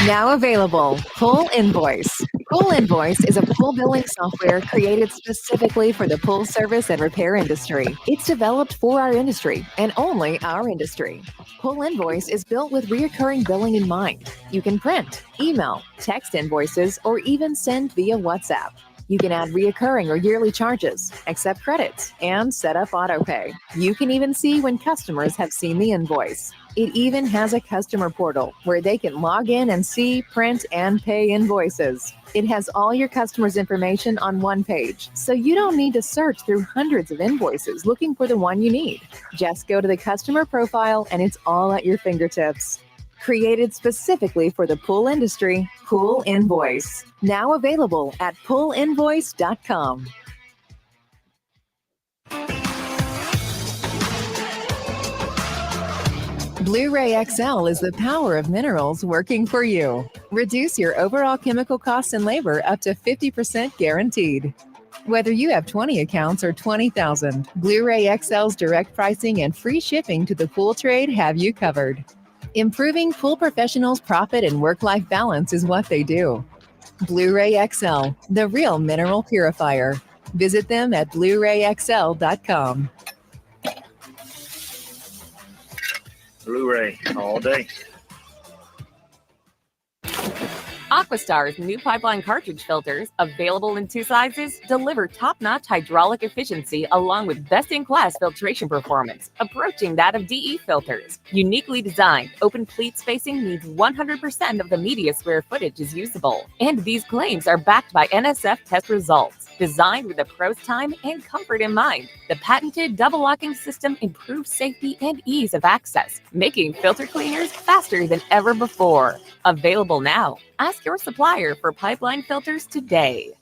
Now available, Pool Invoice. Pool Invoice is a pool billing software created specifically for the pool service and repair industry. It's developed for our industry and only our industry. Pool Invoice is built with recurring billing in mind. You can print, email, text invoices, or even send via WhatsApp. You can add reoccurring or yearly charges, accept credits, and set up autopay. You can even see when customers have seen the invoice. It even has a customer portal where they can log in and see, print, and pay invoices. It has all your customers' information on one page, so you don't need to search through hundreds of invoices looking for the one you need. Just go to the customer profile and it's all at your fingertips. Created specifically for the pool industry, Pool Invoice. Now available at poolinvoice.com. Blu-ray XL is the power of minerals working for you. Reduce your overall chemical costs and labor up to 50% guaranteed. Whether you have 20 accounts or 20,000, Blu-ray XL's direct pricing and free shipping to the pool trade have you covered. Improving pool professionals' profit and work-life balance is what they do. Blu-ray XL, the real mineral purifier. Visit them at BluRayXL.com. Blu-ray all day. Aquastar's new pipeline cartridge filters, available in 2 sizes, deliver top-notch hydraulic efficiency along with best-in-class filtration performance, approaching that of DE filters. Uniquely designed, open pleat spacing means 100% of the media square footage is usable. And these claims are backed by NSF test results. Designed with the pro's time and comfort in mind, the patented double locking system improves safety and ease of access, making filter cleaners faster than ever before. Available now. Ask your supplier for pipeline filters today.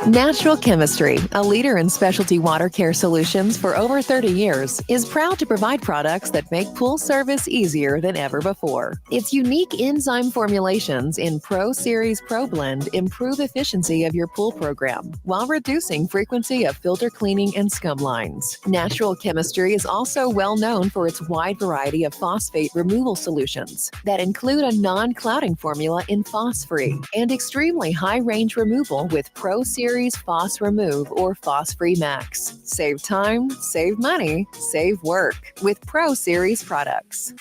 Natural Chemistry, a leader in specialty water care solutions for over 30 years, is proud to provide products that make pool service easier than ever before. Its unique enzyme formulations in Pro Series Pro Blend improve efficiency of your pool program while reducing frequency of filter cleaning and scum lines. Natural Chemistry is also well known for its wide variety of phosphate removal solutions that include a non-clouding formula in Phos-Free and extremely high range removal with Pro Series Phos Remove or Phos Free Max. Save time, save money, save work with Pro Series products.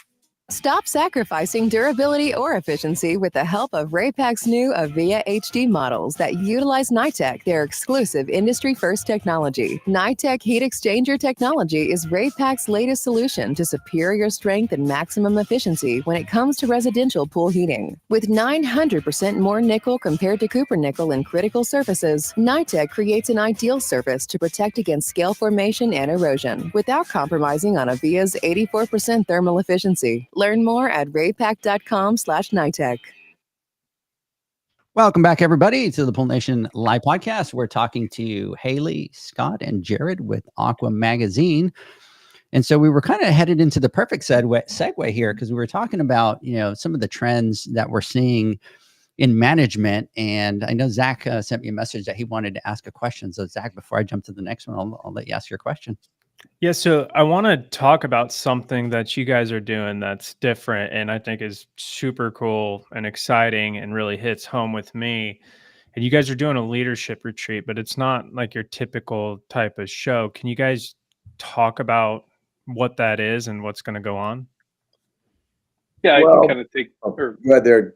Stop sacrificing durability or efficiency with the help of Raypak's new Avia HD models that utilize NITEC, their exclusive industry-first technology. NITEC heat exchanger technology is Raypak's latest solution to superior strength and maximum efficiency when it comes to residential pool heating. With 900% more nickel compared to copper nickel in critical surfaces, NITEC creates an ideal surface to protect against scale formation and erosion without compromising on Avia's 84% thermal efficiency. Learn more at raypak.com/NITEC. Welcome back, everybody, to the Pool Nation Live Podcast. We're talking to Haley, Scott, and Jared with Aqua Magazine. And so we were kind of headed into the perfect segue here because we were talking about, some of the trends that we're seeing in management. And I know Zach sent me a message that he wanted to ask a question. So Zach, before I jump to the next one, I'll let you ask your question. Yeah, so I want to talk about something that you guys are doing that's different and I think is super cool and exciting and really hits home with me. And you guys are doing a leadership retreat, but it's not like your typical type of show. Can you guys talk about what that is and what's going to go on? Yeah, I can Well, kind of take. oh, Or go ahead there.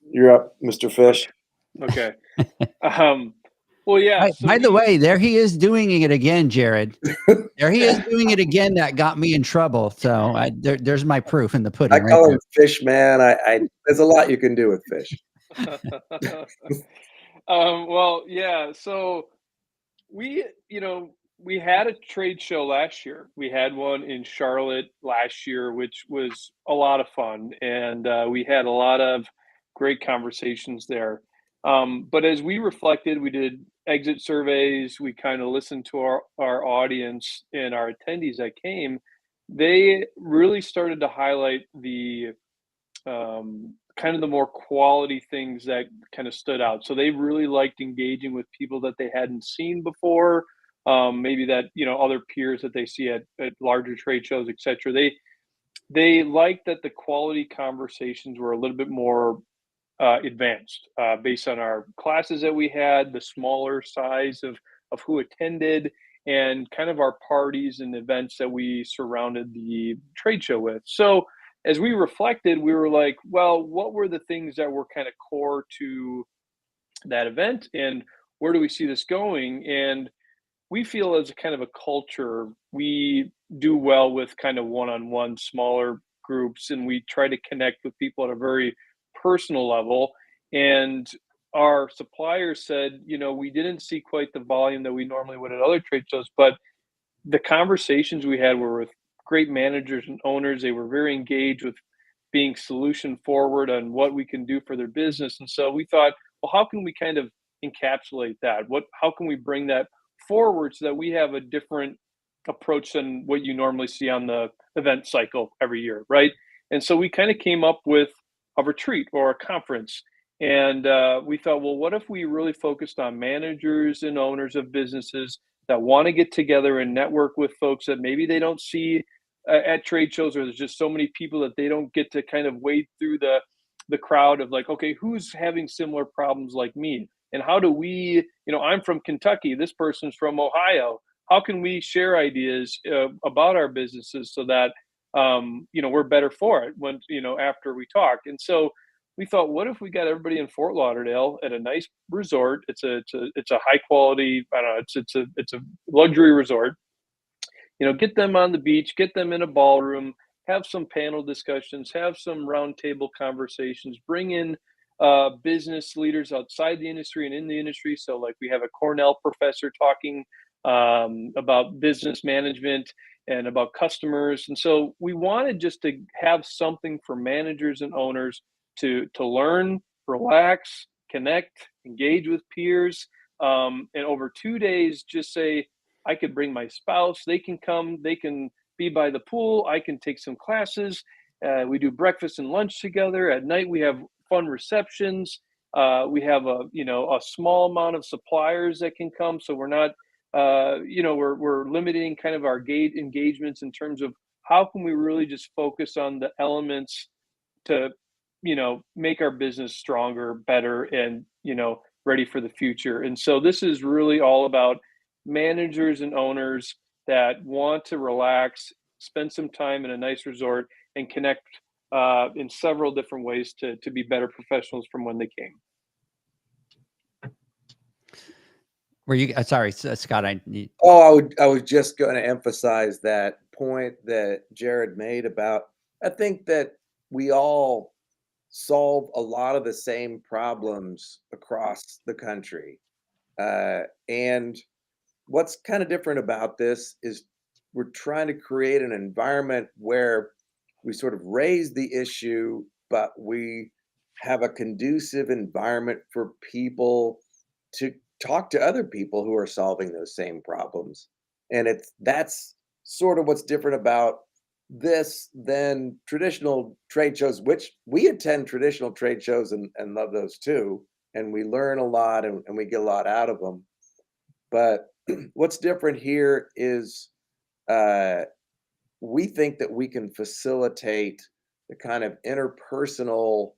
You're up, Mr. Fish. okay. Well, yeah. So By the way, there he is doing it again, Jared. There he is doing it again. That got me in trouble. So there's my proof in the pudding I right call there. him Fish, man. There's a lot you can do with fish. Well, yeah. So we, we had a trade show last year. We had one in Charlotte last year, which was a lot of fun, and we had a lot of great conversations there. But as we reflected, we did exit surveys. We kind of listened to our audience and our attendees that came. They really started to highlight the kind of the more quality things that kind of stood out. So they really liked engaging with people that they hadn't seen before, maybe that other peers that they see at larger trade shows, etc. They liked that the quality conversations were a little bit more advanced based on our classes that we had, the smaller size of who attended, and kind of our parties and events that we surrounded the trade show with. So as we reflected, we were like, well, what were the things that were kind of core to that event, and where do we see this going? And we feel as a kind of a culture, we do well with kind of one-on-one smaller groups, and we try to connect with people at a very personal level. And our suppliers said, we didn't see quite the volume that we normally would at other trade shows, but the conversations we had were with great managers and owners. They were very engaged with being solution forward on what we can do for their business. And so we thought, well, how can we kind of encapsulate that? How can we bring that forward so that we have a different approach than what you normally see on the event cycle every year, right? And so we kind of came up with a retreat or a conference. And we thought, well, what if we really focused on managers and owners of businesses that want to get together and network with folks that maybe they don't see at trade shows, or there's just so many people that they don't get to kind of wade through the crowd of like, okay, who's having similar problems like me? And how do we, I'm from Kentucky, this person's from Ohio. How can we share ideas about our businesses so that, we're better for it when, after we talk? And so we thought, what if we got everybody in Fort Lauderdale at a nice resort? It's a high quality, I don't know, it's a luxury resort. Get them on the beach, get them in a ballroom, have some panel discussions, have some roundtable conversations, bring in business leaders outside the industry and in the industry. So, like, we have a Cornell professor talking about business management and about customers. And so we wanted just to have something for managers and owners to learn, relax, connect, engage with peers, and over 2 days, just say, I could bring my spouse. They can come. They can be by the pool. I can take some classes. We do breakfast and lunch together. At night, we have fun receptions. We have a small amount of suppliers that can come. So we're not, we're limiting kind of our engagements in terms of how can we really just focus on the elements to, make our business stronger, better, and, ready for the future. And so this is really all about managers and owners that want to relax, spend some time in a nice resort, and connect in several different ways to be better professionals from when they came. Were you sorry, Scott? I was just going to emphasize that point that Jared made about, I think that we all solve a lot of the same problems across the country. And what's kind of different about this is we're trying to create an environment where we sort of raise the issue, but we have a conducive environment for people to talk to other people who are solving those same problems. And that's sort of what's different about this than traditional trade shows, which we attend traditional trade shows and love those too. And we learn a lot and we get a lot out of them. But what's different here is uh, we think that we can facilitate the kind of interpersonal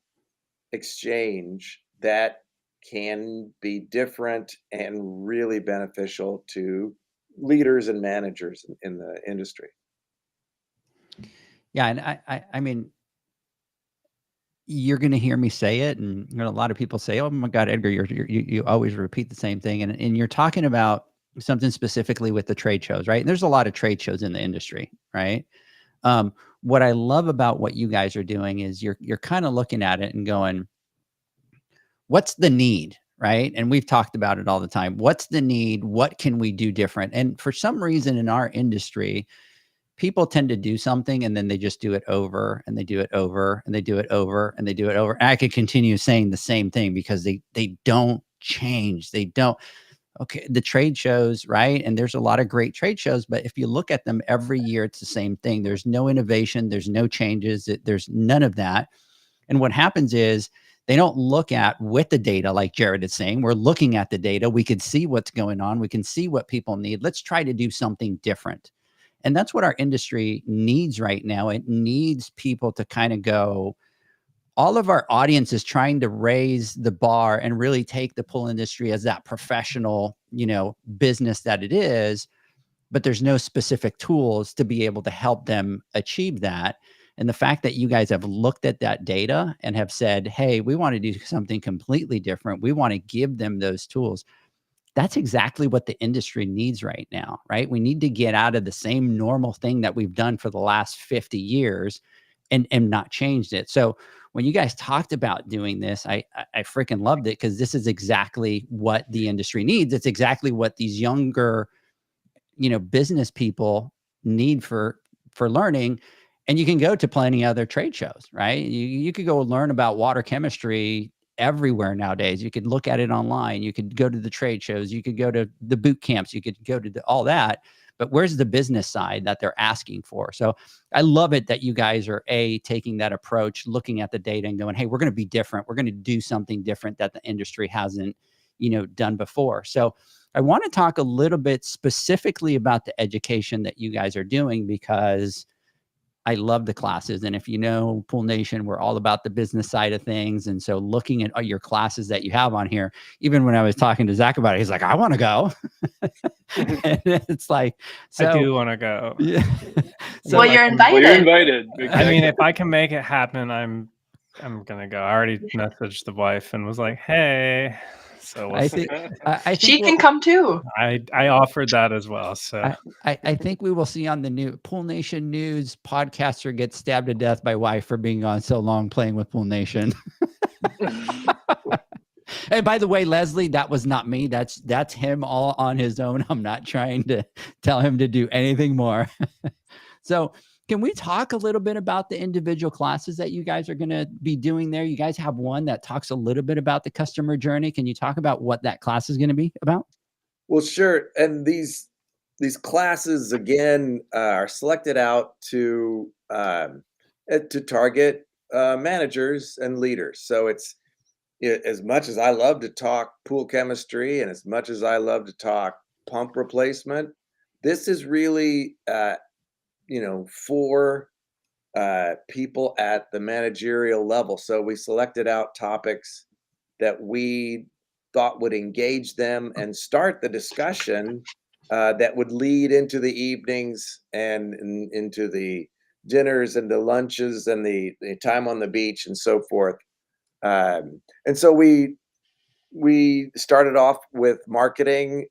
exchange that can be different and really beneficial to leaders and managers in the industry. Yeah, and I mean, you're going to hear me say it, and a lot of people say, "Oh my God, Edgar, you always repeat the same thing," and you're talking about something specifically with the trade shows, right? And there's a lot of trade shows in the industry, right? What I love about what you guys are doing is you're kind of looking at it and going, what's the need, right? And we've talked about it all the time. What's the need? What can we do different? And for some reason in our industry, people tend to do something and then they just do it over and they do it over and they do it over and they do it over. And I could continue saying the same thing because they don't change. They don't. Okay, the trade shows, right? And there's a lot of great trade shows, but if you look at them every year, it's the same thing. There's no innovation, there's no changes, there's none of that. And what happens is they don't look at with the data, like Jared is saying. We're looking at the data. We can see what's going on. We can see what people need. Let's try to do something different. And that's what our industry needs right now. It needs people to kind of go, all of our audience is trying to raise the bar and really take the pool industry as that professional, business that it is, but there's no specific tools to be able to help them achieve that. And the fact that you guys have looked at that data and have said, hey, we want to do something completely different. We want to give them those tools. That's exactly what the industry needs right now, right? We need to get out of the same normal thing that we've done for the last 50 years and not changed it. So when you guys talked about doing this, I freaking loved it because this is exactly what the industry needs. It's exactly what these younger, business people need for learning. And you can go to plenty other trade shows, right? You could go learn about water chemistry everywhere nowadays. You could look at it online. You could go to the trade shows. You could go to the boot camps. You could go to all that. But where's the business side that they're asking for? So I love it that you guys are taking that approach, looking at the data and going, hey, we're going to be different. We're going to do something different that the industry hasn't, done before. So I want to talk a little bit specifically about the education that you guys are doing because I love the classes. And if you know Pool Nation, we're all about the business side of things. And so looking at your classes that you have on here, even when I was talking to Zach about it, he's like, I want to go. And it's like, so, I do want to go. Yeah. Well, you're invited. Well, you're invited. I mean, if I can make it happen, I'm gonna go. I already messaged the wife and was like, hey. So I think she can come too. I offered that as well. So I think we will see on the new Pool Nation News podcaster gets stabbed to death by wife for being on so long playing with Pool Nation. And by the way, Leslie, that was not me. That's him all on his own. I'm not trying to tell him to do anything more. So can we talk a little bit about the individual classes that you guys are going to be doing there? You guys have one that talks a little bit about the customer journey. Can you talk about what that class is going to be about? Well, sure. And these classes again are selected out to target managers and leaders. So it's as much as I love to talk pool chemistry and as much as I love to talk pump replacement, this is really for people at the managerial level. So we selected out topics that we thought would engage them and start the discussion that would lead into the evenings and into the dinners and the lunches and the time on the beach and so forth. And so we started off with marketing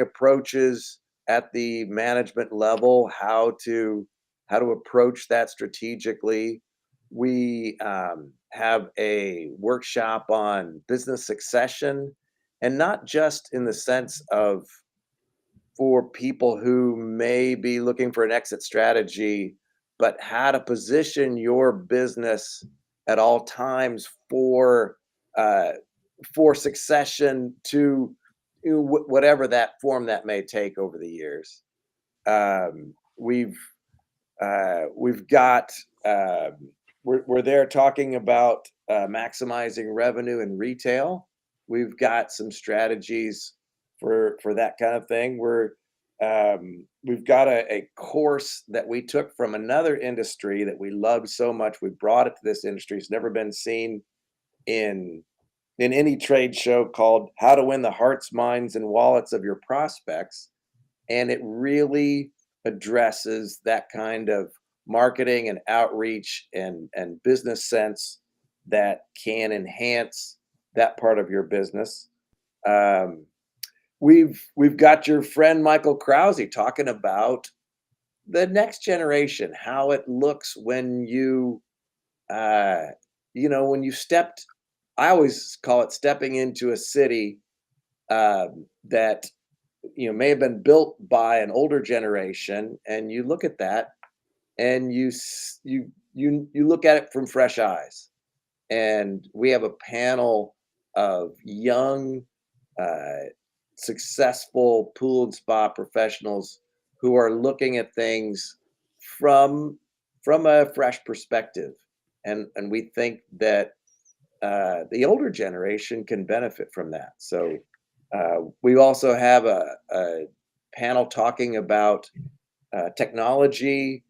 approaches at the management level, how to approach that strategically. We have a workshop on business succession, and not just in the sense of for people who may be looking for an exit strategy, but how to position your business at all times for succession to whatever that form that may take over the years. We've We've got we're there talking about maximizing revenue in retail. We've got some strategies for that kind of thing. We've got a course that we took from another industry that we love so much. We brought it to this industry. It's never been seen in any trade show, called How to Win the Hearts, Minds, and Wallets of Your Prospects. And it really addresses that kind of marketing and outreach and business sense that can enhance that part of your business. We've got your friend Michael Krause talking about the next generation, how it looks when you when you stepped. I always call it stepping into a city that may have been built by an older generation, and you look at that and you look at it from fresh eyes. And we have a panel of young, successful pool and spa professionals who are looking at things from a fresh perspective, and we think that the older generation can benefit from that. So we also have a panel talking about technology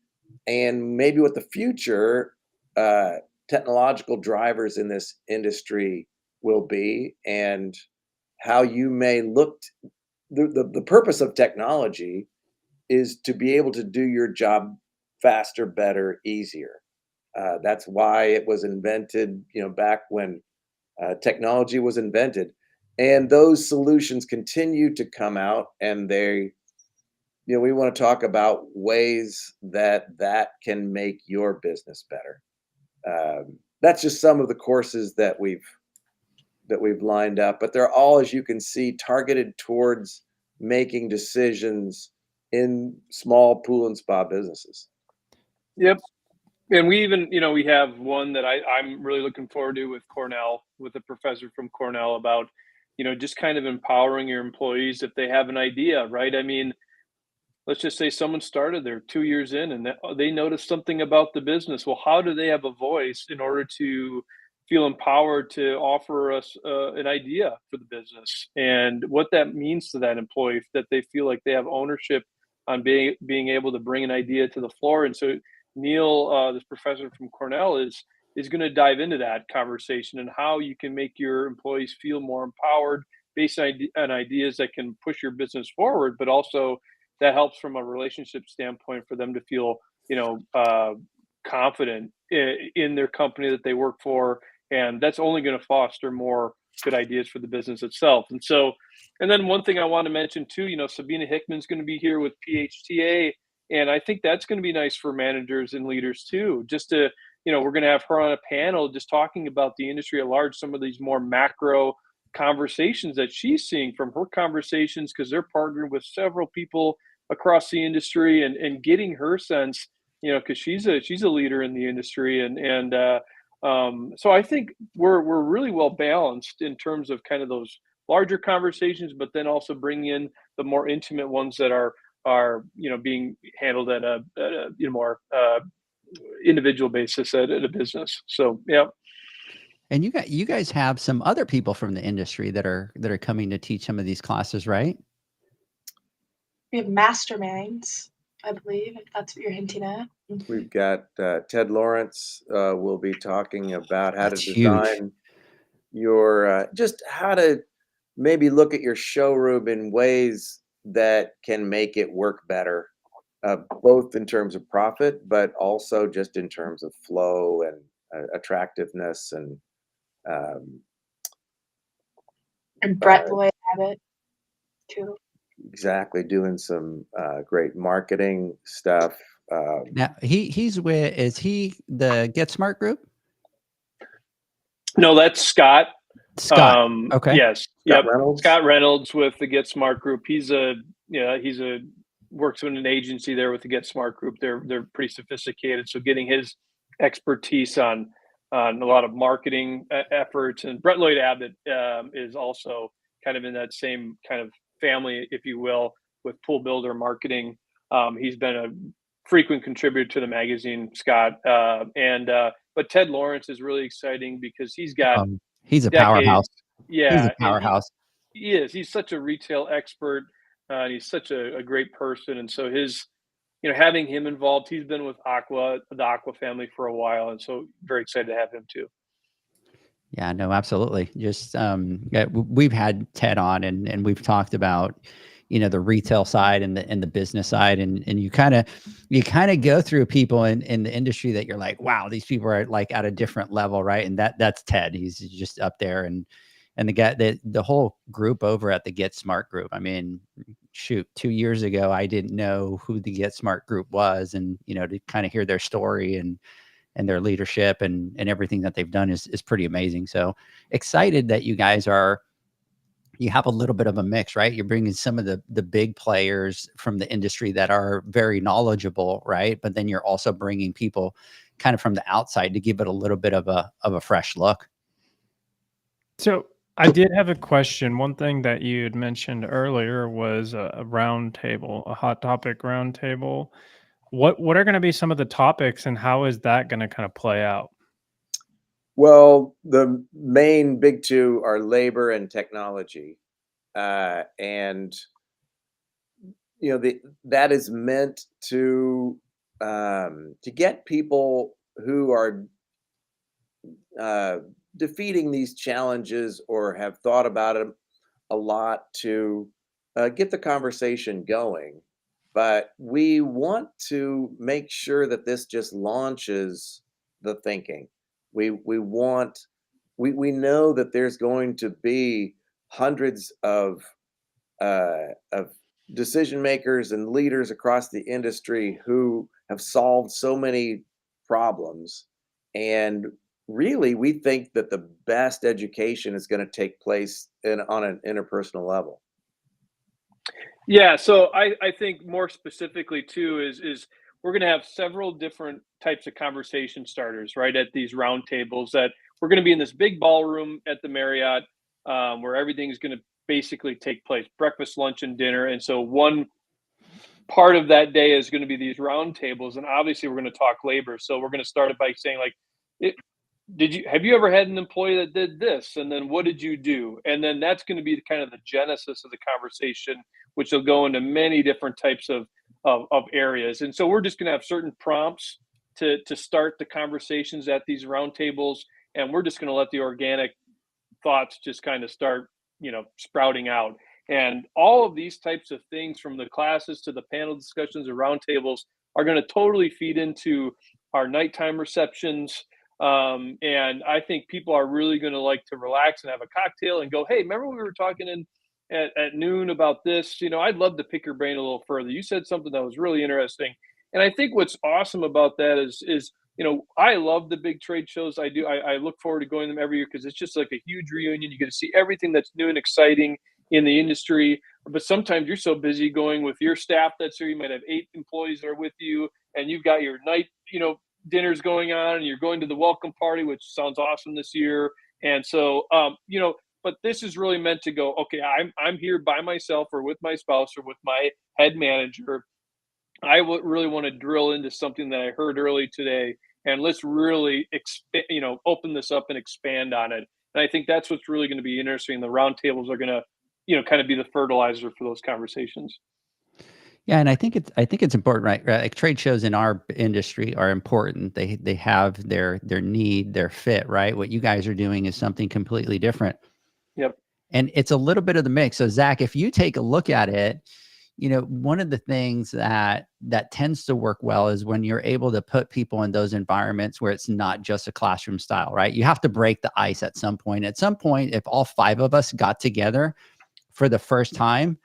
and maybe what the future technological drivers in this industry will be, and how you may look. The purpose of technology is to be able to do your job faster, better, easier. That's why it was invented, back when technology was invented. And those solutions continue to come out, and we want to talk about ways that can make your business better. That's just some of the courses that we've lined up, but they're all, as you can see, targeted towards making decisions in small pool and spa businesses. Yep. And we even, we have one that I'm really looking forward to with Cornell, with a professor from Cornell, about, just kind of empowering your employees if they have an idea, right? I mean, let's just say someone started there 2 years in and they noticed something about the business. Well, how do they have a voice in order to feel empowered to offer us an idea for the business, and what that means to that employee, that they feel like they have ownership on being able to bring an idea to the floor. And so Neil, this professor from Cornell, is going to dive into that conversation and how you can make your employees feel more empowered based on ideas that can push your business forward, but also that helps from a relationship standpoint for them to feel, confident in their company that they work for. And that's only going to foster more good ideas for the business itself. And then one thing I want to mention too, Sabina Hickman's going to be here with PHTA. And I think that's going to be nice for managers and leaders too, just to, we're going to have her on a panel just talking about the industry at large, some of these more macro conversations that she's seeing from her conversations, because they're partnering with several people across the industry, and getting her sense, because she's a leader in the industry. So I think we're really well balanced in terms of kind of those larger conversations, but then also bringing in the more intimate ones that are being handled at a more individual basis at a business. So yeah. And you guys have some other people from the industry that are coming to teach some of these classes, right? We have masterminds, I believe, if that's what you're hinting at. We've got Ted Lawrence will be talking about how That's to design your just how to maybe look at your showroom in ways that can make it work better, both in terms of profit, but also just in terms of flow and attractiveness. And Brett Lloyd Abbott too. Exactly, doing some great marketing stuff. Now he's with, is he the Get Smart group? No, that's Scott. Scott. Okay. Yes. Scott Reynolds. Scott Reynolds with the Get Smart group. He's works in an agency there with the Get Smart group. They're pretty sophisticated. So getting his expertise on a lot of marketing efforts. And Brett Lloyd Abbott is also kind of in that same kind of family, if you will, with Pool Builder Marketing. He's been frequent contributor to the magazine, Scott. But Ted Lawrence is really exciting because he's got He's a decades. powerhouse. He's Yeah, a powerhouse. he is. He's such a retail expert. And he's such a great person. And so having him involved, he's been with Aqua, the Aqua family for a while. And so very excited to have him too. Yeah, no, absolutely. Just we've had Ted on and we've talked about, the retail side and the business side, and you kind of go through people in the industry that you're like, wow, these people are like at a different level, right? And that's Ted. He's just up there, and the guy, the whole group over at the Get Smart group. I mean, shoot, 2 years ago, I didn't know who the Get Smart group was, and to kind of hear their story and their leadership and everything that they've done is pretty amazing. So excited that you guys you have a little bit of a mix, right? You're bringing some of the big players from the industry that are very knowledgeable, right? But then you're also bringing people kind of from the outside to give it a little bit of a fresh look. So I did have a question. One thing that you had mentioned earlier was a round table, a hot topic round table. What are going to be some of the topics, and how is that going to kind of play out? Well, the main big two are labor and technology, and that is meant to get people who are defeating these challenges or have thought about it a lot to get the conversation going. But we want to make sure that this just launches the thinking. We know that there's going to be hundreds of decision makers and leaders across the industry who have solved so many problems, and really we think that the best education is going to take place on an interpersonal level. Yeah, so I think more specifically too is we're going to have several different types of conversation starters, right, at these roundtables. That we're going to be in this big ballroom at the Marriott, where everything's going to basically take place: breakfast, lunch, and dinner. And so one part of that day is going to be these roundtables, and obviously we're going to talk labor. So we're going to start it by saying, like, have you ever had an employee that did this, and then what did you do? And then that's going to be kind of the genesis of the conversation, which will go into many different types of areas. And so we're just going to have certain prompts to start the conversations at these roundtables, and we're just going to let the organic thoughts just kind of start sprouting out. And all of these types of things, from the classes to the panel discussions and roundtables, are going to totally feed into our nighttime receptions. And I think people are really going to like to relax and have a cocktail and go, hey, remember we were talking at noon about this? I'd love to pick your brain a little further. You said something that was really interesting. And I think what's awesome about that is I love the big trade shows. I do. I look forward to going to them every year because it's just like a huge reunion. You get to see everything that's new and exciting in the industry. But sometimes you're so busy going with your staff that's here. You might have 8 employees that are with you, and you've got your night, dinners going on, and you're going to the welcome party, which sounds awesome this year. And so, but this is really meant to go, okay, I'm here by myself or with my spouse or with my head manager. I would really want to drill into something that I heard early today, and let's really open this up and expand on it. And I think that's what's really going to be interesting. The roundtables are going to, kind of be the fertilizer for those conversations. Yeah, and I think it's important, right? Like trade shows in our industry are important. They have their need, their fit, right? What you guys are doing is something completely different. Yep. And it's a little bit of the mix. So Zach, if you take a look at it, one of the things that tends to work well is when you're able to put people in those environments where it's not just a classroom style, right? You have to break the ice at some point. At some point, if all 5 of us got together for the first time,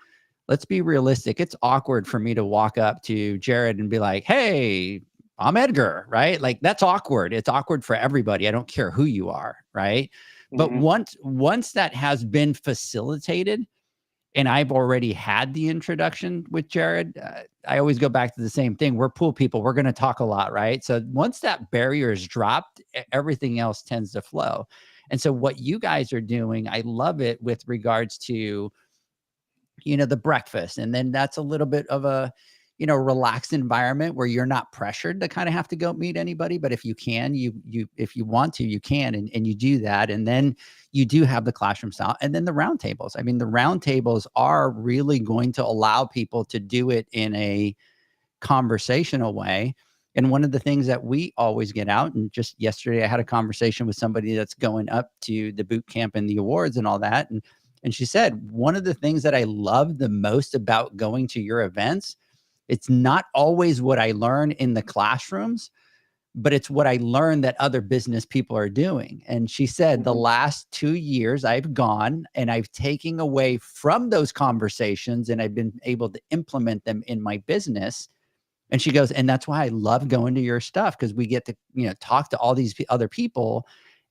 let's be realistic. It's awkward for me to walk up to Jared and be like, hey, I'm Edgar, right? Like that's awkward. It's awkward for everybody. I don't care who you are, right? Mm-hmm. But once that has been facilitated and I've already had the introduction with Jared, I always go back to the same thing. We're pool people. We're going to talk a lot, right? So once that barrier is dropped, everything else tends to flow. And so what you guys are doing, I love it with regards to the breakfast. And then that's a little bit of a, relaxed environment where you're not pressured to kind of have to go meet anybody. But if you can, if you want to, you can, and you do that. And then you do have the classroom style, and then the roundtables. I mean, the roundtables are really going to allow people to do it in a conversational way. And one of the things that we always get out, and just yesterday I had a conversation with somebody that's going up to the boot camp and the awards and all that. And she said, one of the things that I love the most about going to your events, it's not always what I learn in the classrooms, but it's what I learned that other business people are doing. And she said, the last 2 years I've gone and I've taken away from those conversations and I've been able to implement them in my business. And she goes, and that's why I love going to your stuff, because we get to, talk to all these other people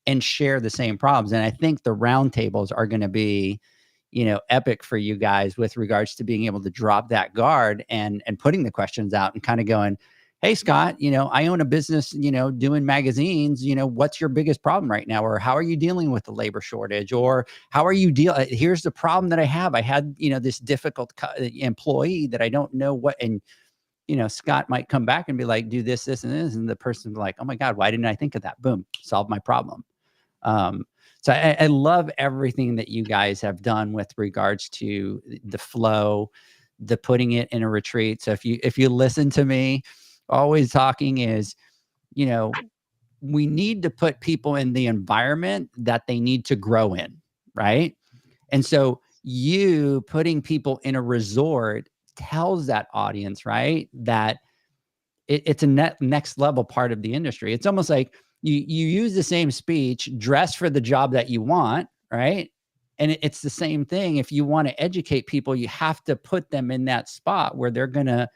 and share the same problems. And I think the roundtables are going to be, epic for you guys with regards to being able to drop that guard and putting the questions out and kind of going, hey, Scott, I own a business, doing magazines, what's your biggest problem right now? Or how are you dealing with the labor shortage? Or how are you here's the problem that I have. I had, this difficult employee that I don't know what, and, Scott might come back and be like, do this, this, and this. And the person's like, oh my God, why didn't I think of that? Boom, solve my problem. So I love everything that you guys have done with regards to the flow, the putting it in a retreat. So if you listen to me, always talking is, we need to put people in the environment that they need to grow in, right? And so you putting people in a resort tells that audience, right, that it's a next level part of the industry. It's almost like you use the same speech, dress for the job that you want, right? And it's the same thing. If you want to educate people, you have to put them in that spot where they're gonna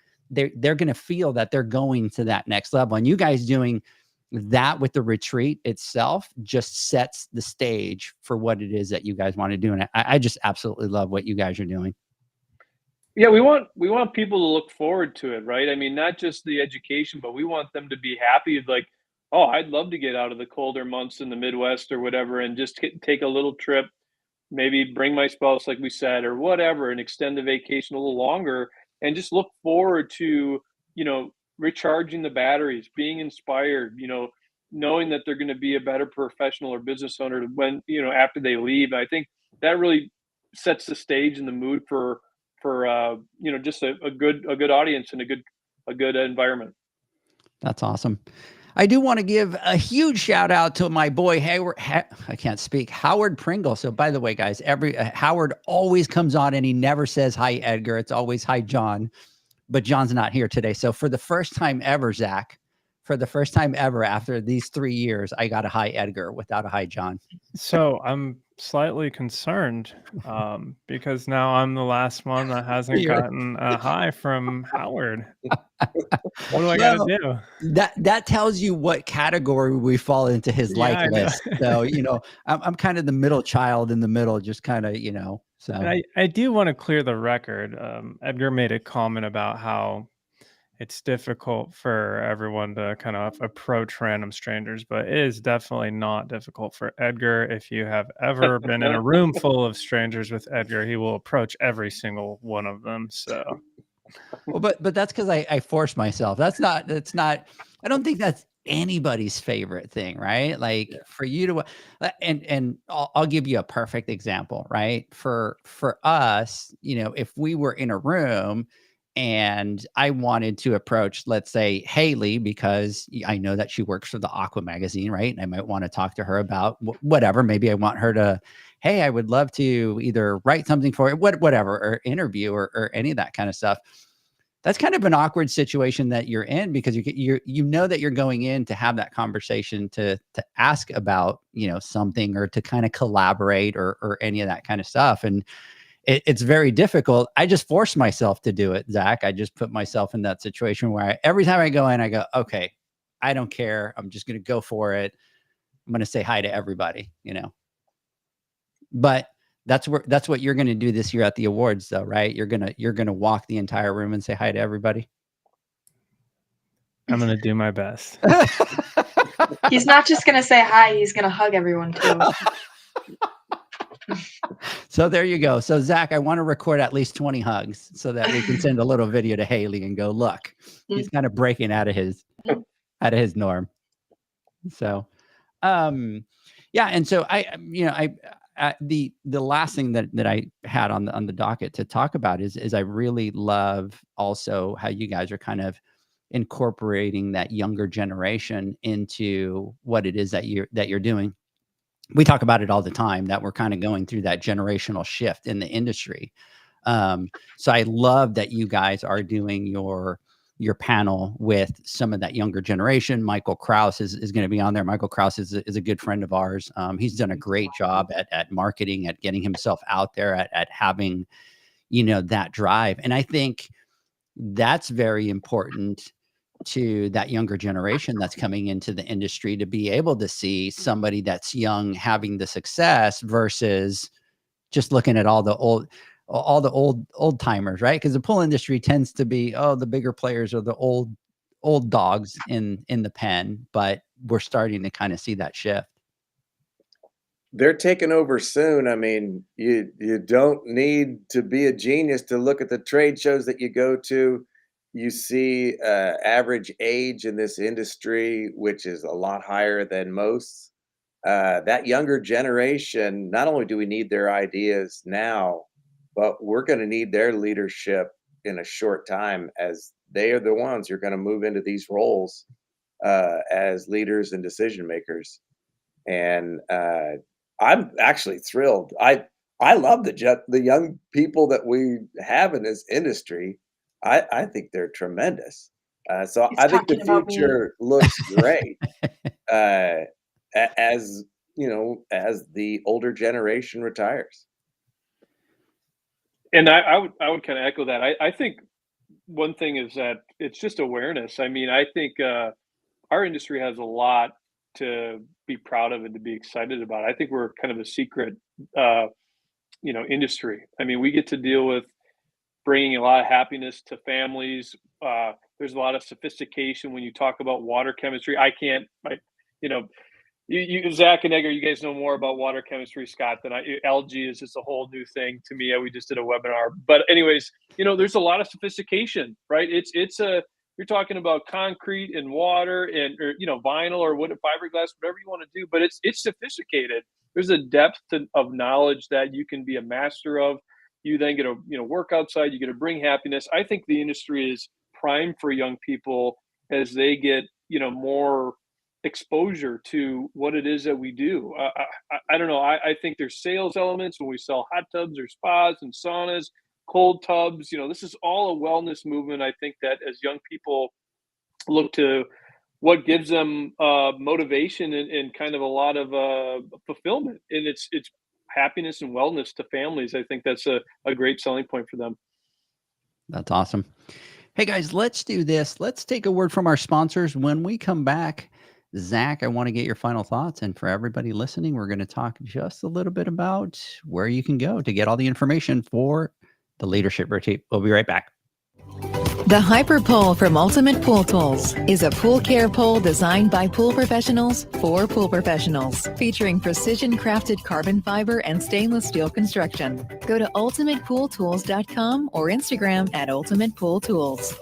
feel that they're going to that next level. And you guys doing that with the retreat itself just sets the stage for what it is that you guys want to do. And I just absolutely love what you guys are doing. Yeah, we want people to look forward to it, right? I mean, not just the education, but we want them to be happy. Like, oh, I'd love to get out of the colder months in the Midwest or whatever, and just take a little trip, maybe bring my spouse, like we said, or whatever, and extend the vacation a little longer, and just look forward to, recharging the batteries, being inspired, knowing that they're going to be a better professional or business owner when, after they leave. I think that really sets the stage and the mood for just a good audience and a good environment. That's awesome. I do want to give a huge shout out to my boy Howard Pringle. So by the way, guys, Howard always comes on and he never says hi, Edgar. It's always hi, John. But John's not here today. So for the first time ever, Zach, after these 3 years, I got a hi, Edgar, without a hi, John. So I'm slightly concerned because now I'm the last one that hasn't gotten a hi from Howard. What do I got to do? That tells you what category we fall into his like list. So, I'm kind of the middle child in the middle, just kind of, so. And I do want to clear the record. Edgar made a comment about how it's difficult for everyone to kind of approach random strangers, but it is definitely not difficult for Edgar. If you have ever been in a room full of strangers with Edgar, he will approach every single one of them. So, well, but that's because I force myself. That's not, I don't think that's anybody's favorite thing, right? Like for you to, and I'll give you a perfect example, right? For us, if we were in a room and I wanted to approach, let's say, Haley, because I know that she works for the Aqua magazine, right? And I might want to talk to her about whatever. Maybe I want her to, hey, I would love to either write something for it, whatever, or interview or any of that kind of stuff. That's kind of an awkward situation that you're in, because you know that you're going in to have that conversation to ask about, something, or to kind of collaborate or any of that kind of stuff. And it's very difficult. I just force myself to do it, Zach. I just put myself in that situation where every time I go in, I go, okay, I don't care. I'm just going to go for it. I'm going to say hi to everybody, But that's what you're going to do this year at the awards, though, right? You're going to walk the entire room and say hi to everybody. I'm going to do my best. He's not just going to say hi. He's going to hug everyone too. So there you go. So Zach, I want to record at least 20 hugs so that we can send a little video to Haley and go, look, he's kind of breaking out of his norm. So, yeah. And so the last thing that I had on the docket to talk about is I really love also how you guys are kind of incorporating that younger generation into what it is that you're doing. We talk about it all the time, that we're kind of going through that generational shift in the industry. So I love that you guys are doing your panel with some of that younger generation. Michael Kraus is going to be on there. Michael Kraus is a good friend of ours. He's done a great job at marketing, at getting himself out there, at having, that drive. And I think that's very important to that younger generation that's coming into the industry, to be able to see somebody that's young having the success versus just looking at all the old timers, right? Because the pool industry tends to be, the bigger players are the old dogs in the pen, but we're starting to kind of see that shift. They're taking over soon. I mean, you don't need to be a genius to look at the trade shows that you go to. You see average age in this industry, which is a lot higher than most. That younger generation, not only do we need their ideas now, but we're going to need their leadership in a short time, as they are the ones who are going to move into these roles as leaders and decision makers. And I'm actually thrilled. I love the young people that we have in this industry. I think they're tremendous. So I think the future looks great as the older generation retires. And I would kind of echo that. I think one thing is that it's just awareness. I mean, I think our industry has a lot to be proud of and to be excited about. I think we're kind of a secret, industry. I mean, we get to deal with bringing a lot of happiness to families. There's a lot of sophistication when you talk about water chemistry. You Zach and Edgar, you guys know more about water chemistry, Scott, than I. Algae is just a whole new thing to me. We just did a webinar, but anyways, there's a lot of sophistication, right? You're talking about concrete and water and vinyl or wood, fiberglass, whatever you want to do, but it's sophisticated. There's a depth of knowledge that you can be a master of. You then get to work outside. You get to bring happiness. I think the industry is primed for young people as they get more exposure to what it is that we do. I don't know. I think there's sales elements when we sell hot tubs or spas and saunas, cold tubs. This is all a wellness movement. I think that as young people look to what gives them motivation and kind of a lot of fulfillment, and it's happiness and wellness to families. I think that's a great selling point for them. That's awesome. Hey guys, let's do this. Let's take a word from our sponsors. When we come back, Zach, I want to get your final thoughts. And for everybody listening, we're going to talk just a little bit about where you can go to get all the information for the leadership retreat. We'll be right back. The Hyper Pole from Ultimate Pool Tools is a pool care pole designed by pool professionals for pool professionals, featuring precision-crafted carbon fiber and stainless steel construction. Go to ultimatepooltools.com or Instagram at Ultimate Pool Tools.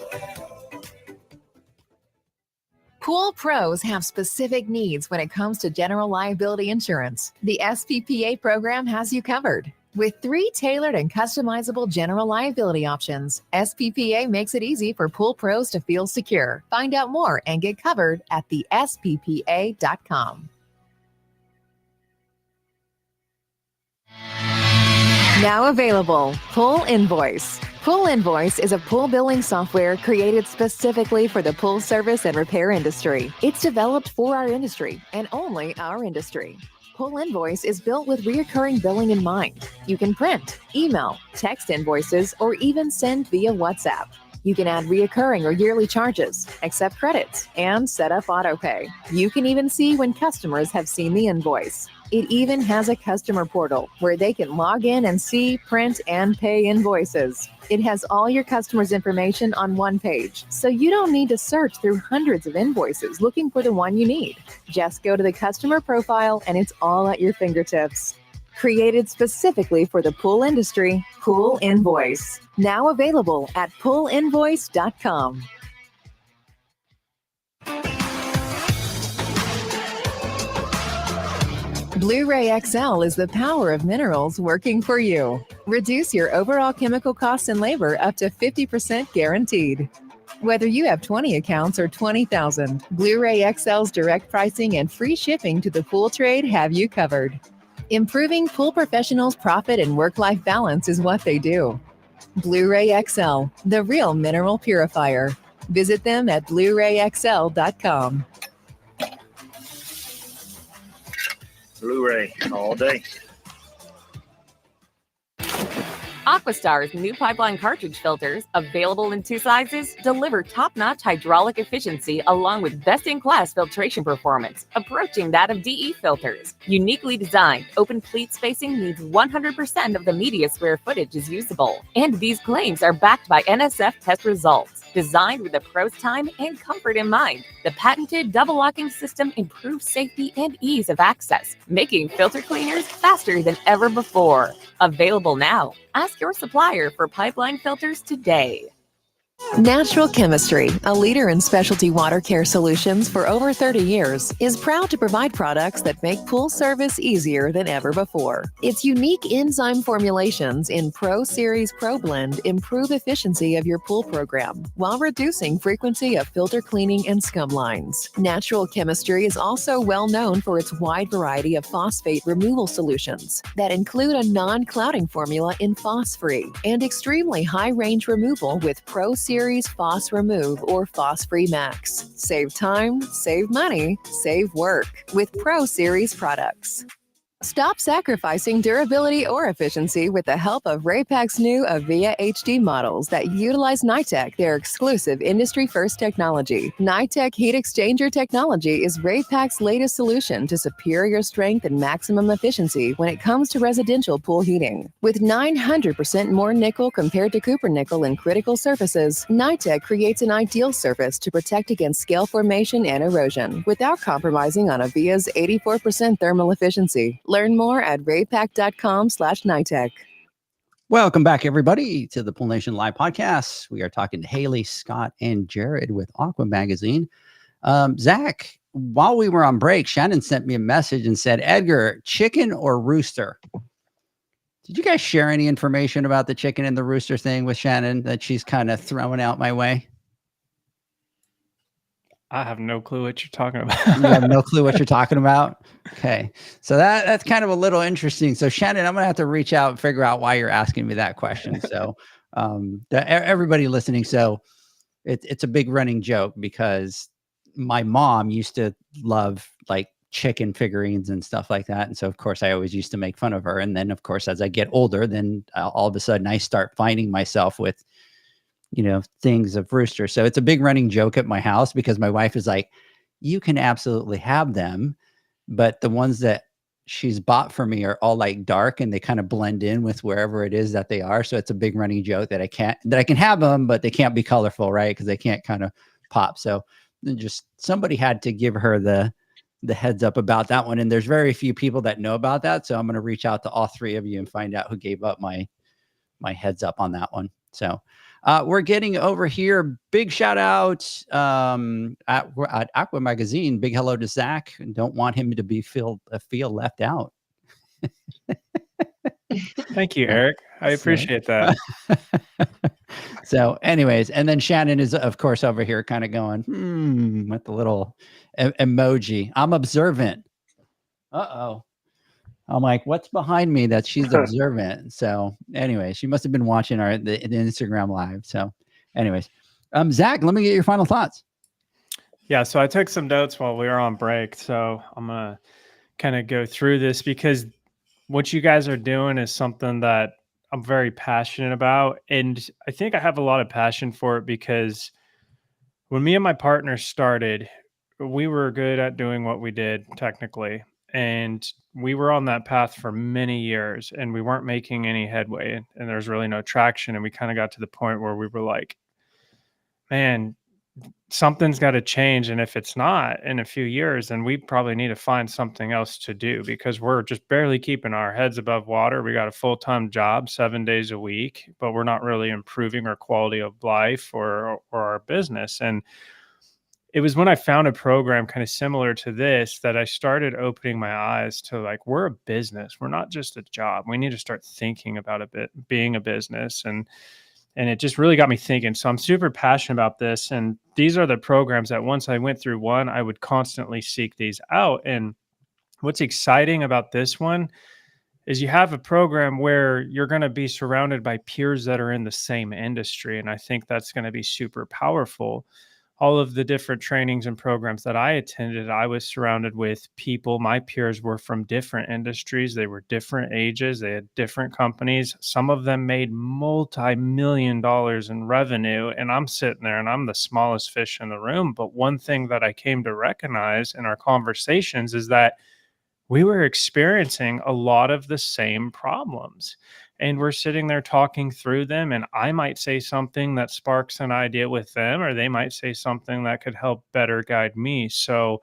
Pool pros have specific needs when it comes to general liability insurance. The SPPA program has you covered. With 3 tailored and customizable general liability options, SPPA makes it easy for pool pros to feel secure. Find out more and get covered at thesppa.com. Now available, Pool Invoice. Pool Invoice is a pool billing software created specifically for the pool service and repair industry. It's developed for our industry and only our industry. Pool Invoice is built with recurring billing in mind. You can print, email, text invoices, or even send via WhatsApp. You can add reoccurring or yearly charges, accept credits, and set up autopay. You can even see when customers have seen the invoice. It even has a customer portal where they can log in and see, print, and pay invoices. It has all your customers' information on one page, so you don't need to search through hundreds of invoices looking for the one you need. Just go to the customer profile and it's all at your fingertips. Created specifically for the pool industry, Pool Invoice. Now available at poolinvoice.com. Blu-ray XL is the power of minerals working for you. Reduce your overall chemical costs and labor up to 50% guaranteed. Whether you have 20 accounts or 20,000, Blu-ray XL's direct pricing and free shipping to the pool trade have you covered. Improving pool professionals' profit and work-life balance is what they do. Blu-ray XL, the real mineral purifier. Visit them at BluRayXL.com. Blu-ray all day. Aquastar's new pipeline cartridge filters, available in 2 sizes, deliver top-notch hydraulic efficiency along with best-in-class filtration performance, approaching that of DE filters. Uniquely designed, open pleat spacing means 100% of the media square footage is usable. And these claims are backed by NSF test results. Designed with the pro's time and comfort in mind, the patented double locking system improves safety and ease of access, making filter cleaners faster than ever before. Available now. Ask your supplier for pipeline filters today. Natural Chemistry, a leader in specialty water care solutions for over 30 years, is proud to provide products that make pool service easier than ever before. Its unique enzyme formulations in Pro Series Pro Blend improve efficiency of your pool program while reducing frequency of filter cleaning and scum lines. Natural Chemistry is also well known for its wide variety of phosphate removal solutions that include a non-clouding formula in Phos-Free and extremely high range removal with Pro Series Phos Remove or Phos Free Max. Save time, save money, save work with Pro Series products. Stop sacrificing durability or efficiency with the help of Raypak's new Avia HD models that utilize NITEC, their exclusive industry-first technology. NITEC heat exchanger technology is Raypak's latest solution to superior strength and maximum efficiency when it comes to residential pool heating. With 900% more nickel compared to copper nickel in critical surfaces, NITEC creates an ideal surface to protect against scale formation and erosion without compromising on Avia's 84% thermal efficiency. Learn more at raypak.com/NITEC. Welcome back, everybody, to the Pool Nation Live podcast. We are talking to Haley, Scott, and Jared with Aqua Magazine. Zach, while we were on break, Shannon sent me a message and said, Edgar, chicken or rooster? Did you guys share any information about the chicken and the rooster thing with Shannon that she's kind of throwing out my way? I have no clue what you're talking about. You have no clue what you're talking about? Okay. So that's kind of a little interesting. So Shannon, I'm going to have to reach out and figure out why you're asking me that question. So everybody listening, so it's a big running joke because my mom used to love like chicken figurines and stuff like that. And so, of course, I always used to make fun of her. And then, of course, as I get older, then all of a sudden I start finding myself with things of rooster. So it's a big running joke at my house because my wife is like, you can absolutely have them, but the ones that she's bought for me are all like dark and they kind of blend in with wherever it is that they are. So it's a big running joke that I can have them, but they can't be colorful, right? Because they can't kind of pop. So just somebody had to give her the heads up about that one. And there's very few people that know about that. So I'm going to reach out to all 3 of you and find out who gave up my heads up on that one. So we're getting over here. Big shout out at Aqua Magazine. Big hello to Zach. Don't want him to feel left out. Thank you, Eric. I appreciate that. So anyways, and then Shannon is, of course, over here kind of going, with the little emoji. I'm observant. Uh-oh. I'm like, what's behind me that she's observant? So anyway, she must have been watching the Instagram live. So anyways, Zach, let me get your final thoughts. Yeah. So I took some notes while we were on break. So I'm going to kind of go through this because what you guys are doing is something that I'm very passionate about. And I think I have a lot of passion for it because when me and my partner started, we were good at doing what we did technically. And we were on that path for many years and we weren't making any headway and there was really no traction. And we kind of got to the point where we were like, man, something's got to change. And if it's not in a few years, then we probably need to find something else to do, because we're just barely keeping our heads above water. We got a full-time job 7 days a week, but we're not really improving our quality of life or our business. And it was when I found a program kind of similar to this that I started opening my eyes to, like, we're a business. We're not just a job. We need to start thinking about being a business. And it just really got me thinking. So I'm super passionate about this. And these are the programs that once I went through one, I would constantly seek these out. And what's exciting about this one is you have a program where you're going to be surrounded by peers that are in the same industry. And I think that's going to be super powerful. All of the different trainings and programs that I attended, I was surrounded with people. My peers were from different industries. They were different ages. They had different companies. Some of them made multi-million dollars in revenue. And I'm sitting there and I'm the smallest fish in the room. But one thing that I came to recognize in our conversations is that we were experiencing a lot of the same problems, and we're sitting there talking through them. And I might say something that sparks an idea with them, or they might say something that could help better guide me. So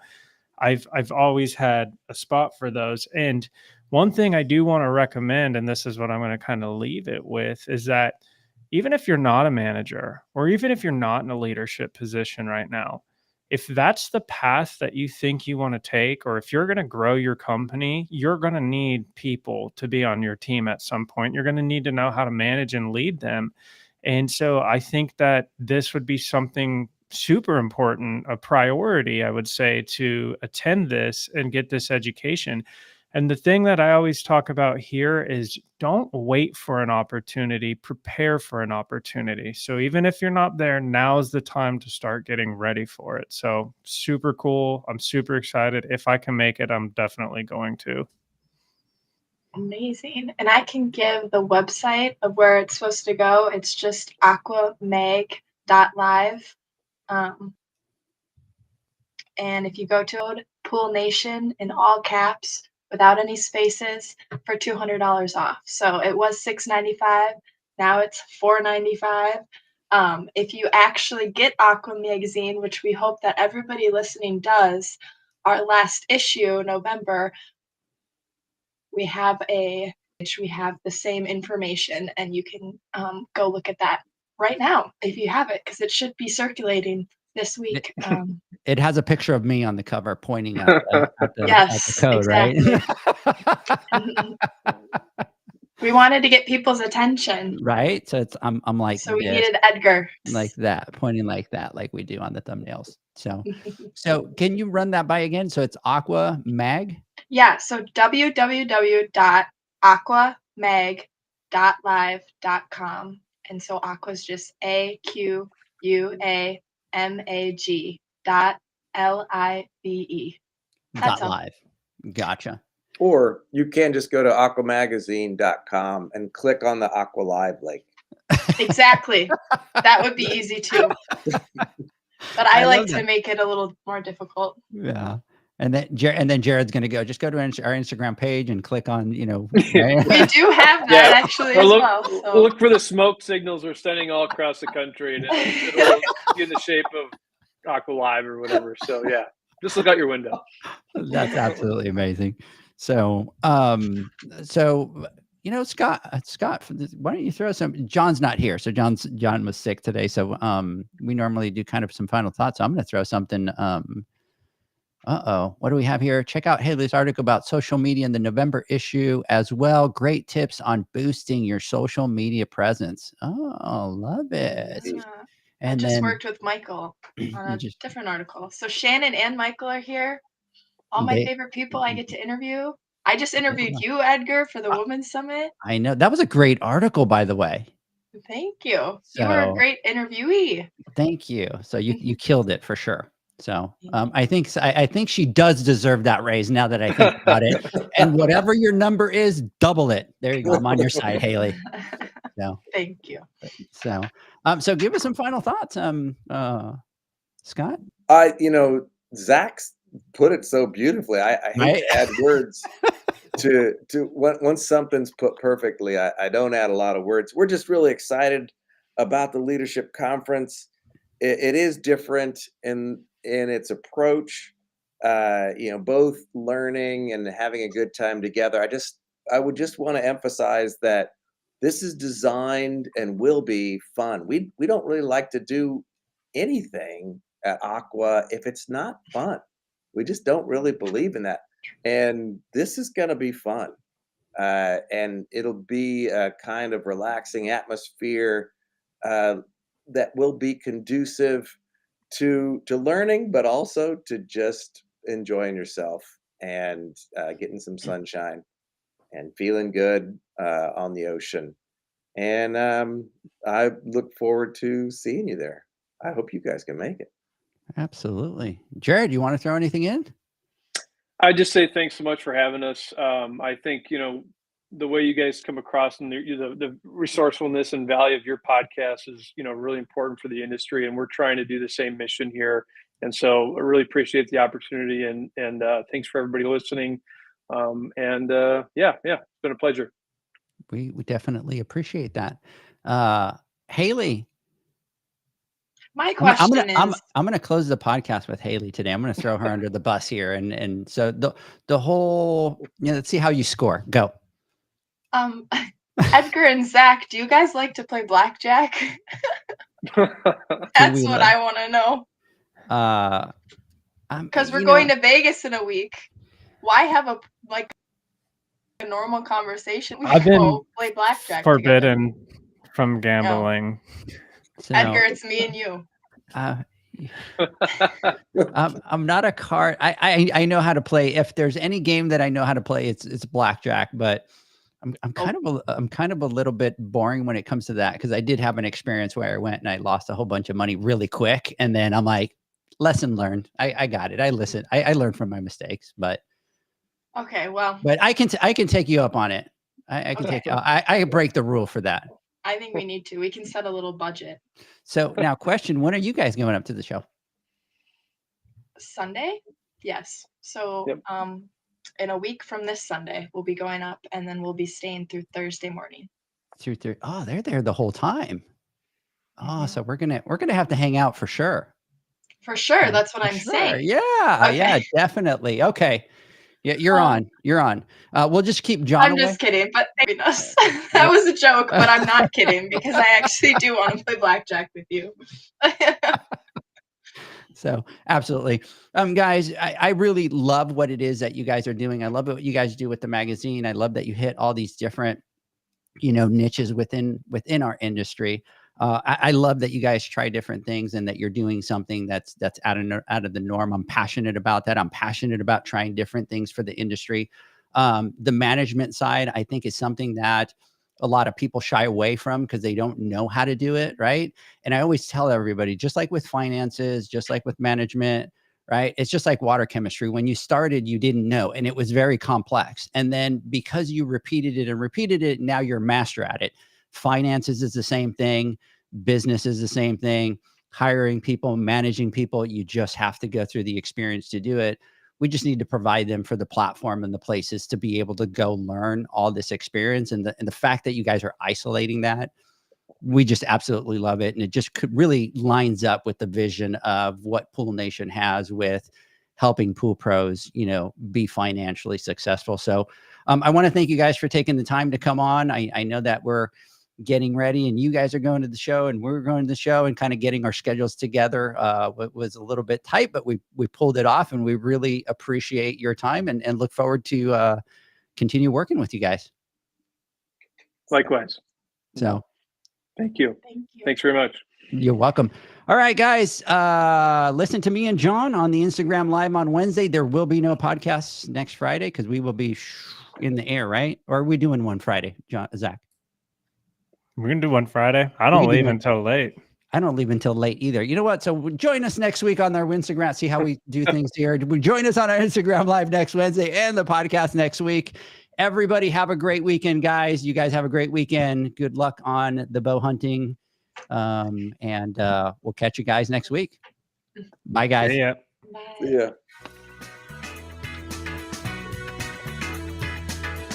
I've always had a spot for those. And one thing I do want to recommend, and this is what I'm going to kind of leave it with, is that even if you're not a manager, or even if you're not in a leadership position right now, if that's the path that you think you want to take, or if you're going to grow your company, you're going to need people to be on your team at some point. You're going to need to know how to manage and lead them. And so I think that this would be something super important, a priority, I would say, to attend this and get this education. And the thing that I always talk about here is don't wait for an opportunity, prepare for an opportunity. So even if you're not there, now's the time to start getting ready for it. So super cool. I'm super excited. If I can make it, I'm definitely going to. Amazing. And I can give the website of where it's supposed to go. It's just aquamag.live. And if you go to Pool Nation in all caps without any spaces for $200 off. So it was $6.95. Now it's $4.95. If you actually get Aqua Magazine, which we hope that everybody listening does, our last issue, November, we have the same information, and you can go look at that right now if you have it, because it should be circulating this week. It has a picture of me on the cover pointing at the Yes, code, exactly. right? We wanted to get people's attention, right. So I'm like, so we this, needed Edgar. like that, pointing like that, like we do on the thumbnails. So can you run that by again? So it's Aqua Mag. Yeah, so www.aquamag.live.com. And so Aqua is just AQUAMAG.LIVE. That's all. .live. Gotcha. Or you can just go to aquamagazine.com and click on the Aqua Live link. Exactly. That would be easy too. But I like to make it a little more difficult. Yeah. And then Jared's going to just go to our Instagram page and click on, right? We do have that actually as well. So. We'll look for the smoke signals we're sending all across the country, and it'll be in the shape of Aqua Live or whatever. So yeah, just look out your window. That's absolutely amazing. So, Scott, why don't you throw some? John's not here, so John was sick today. So, we normally do kind of some final thoughts. So I'm going to throw something. What do we have here? Check out Haley's article about social media in the November issue as well. Great tips on boosting your social media presence. Oh, love it. Yeah. And I just then worked with Michael on a different article. So Shannon and Michael are here. All my favorite people I get to interview. I just interviewed you, Edgar, for the Women's Summit. I know. That was a great article, by the way. Thank you. You were a great interviewee. Thank you. So you killed it for sure. So I think she does deserve that raise now that I think about it. And whatever your number is, double it. There you go. I'm on your side, Haley. So thank you. So give us some final thoughts, Scott. Zach's put it so beautifully. I hate to add words to once something's put perfectly. I don't add a lot of words. We're just really excited about the leadership conference. it is different in its approach. Both learning and having a good time together. I would just want to emphasize that this is designed and will be fun. We don't really like to do anything at Aqua if it's not fun. We just don't really believe in that. And this is going to be fun. And it'll be a kind of relaxing atmosphere that will be conducive to learning, but also to just enjoying yourself and getting some sunshine and feeling good on the ocean. And I look forward to seeing you there. I hope you guys can make it. Absolutely. Jared, you want to throw anything in? I just say thanks so much for having us. I think, the way you guys come across and the resourcefulness and value of your podcast is, really important for the industry. And we're trying to do the same mission here. And so I really appreciate the opportunity and thanks for everybody listening. Yeah, it's been a pleasure. We definitely appreciate that. Haley. My question I'm going to close the podcast with Haley today. I'm going to throw her under the bus here. And so the whole, let's see how you score. Go. Edgar and Zach, do you guys like to play blackjack? That's what I want to know. Because we're going to Vegas in a week. Why have a normal conversation? We I've been play blackjack forbidden from gambling. So, Edgar, it's me and you. I'm not a card. I know how to play. If there's any game that I know how to play, it's blackjack. But I'm kind of a little bit boring when it comes to that, because I did have an experience where I went and I lost a whole bunch of money really quick, and then I'm like, lesson learned. I got it. I listened. I learned from my mistakes. But okay, well. But I can take you up on it. I can take. I break the rule for that. I think we need to. We can set a little budget. So now, question: when are you guys going up to the show? Sunday? Yes. So, in a week from this Sunday, we'll be going up, and then we'll be staying through Thursday morning. Oh, they're there the whole time. Oh, so we're gonna have to hang out for sure. For sure, that's what I'm saying. Yeah, okay. Yeah, definitely. Okay. Yeah, you're on. You're on. We'll just keep John I'm away. just kidding, but that was a joke, but I'm not kidding, because I actually do want to play blackjack with you. So absolutely. Guys, I really love what it is that you guys are doing. I love what you guys do with the magazine. I love that you hit all these different, niches within our industry. I love that you guys try different things and that you're doing something that's out of the norm. I'm passionate about that. I'm passionate about trying different things for the industry. The management side, I think, is something that a lot of people shy away from because they don't know how to do it, right? And I always tell everybody, just like with finances, just like with management, right? It's just like water chemistry. When you started, you didn't know, and it was very complex. And then because you repeated it, now you're a master at it. Finances is the same thing. Business is the same thing. Hiring people, managing people, you just have to go through the experience to do it. We just need to provide them for the platform and the places to be able to go learn all this experience. And the fact that you guys are isolating that, we just absolutely love it. And it just really lines up with the vision of what Pool Nation has with helping pool pros, be financially successful. So I want to thank you guys for taking the time to come on. I know that we're getting ready and you guys are going to the show and we're going to the show, and kind of getting our schedules together was a little bit tight, but we pulled it off, and we really appreciate your time and look forward to continue working with you guys. Likewise. So thank you. Thank you. Thanks very much. You're welcome. All right, guys, listen to me and John on the Instagram Live on Wednesday. There will be no podcasts next Friday because we will be in the air, right? Or are we doing one Friday, Zach? We're going to do one Friday. I don't leave until late. I don't leave until late either. You know what? So join us next week on our Instagram. See how we do things here. Join us on our Instagram Live next Wednesday and the podcast next week. Everybody have a great weekend, guys. You guys have a great weekend. Good luck on the bow hunting. And we'll catch you guys next week. Bye, guys. See ya. Bye. Yeah.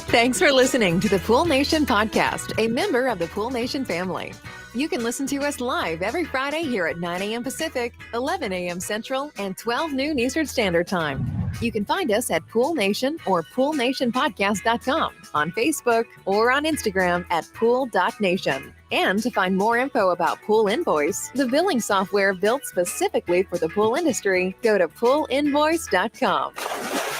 Thanks for listening to the Pool Nation podcast, a member of the Pool Nation family. You can listen to us live every Friday here at 9 a.m. Pacific, 11 a.m. Central, and 12 noon Eastern Standard Time. You can find us at Pool Nation or poolnationpodcast.com, on Facebook, or on Instagram at pool.nation. And to find more info about Pool Invoice, the billing software built specifically for the pool industry, go to poolinvoice.com.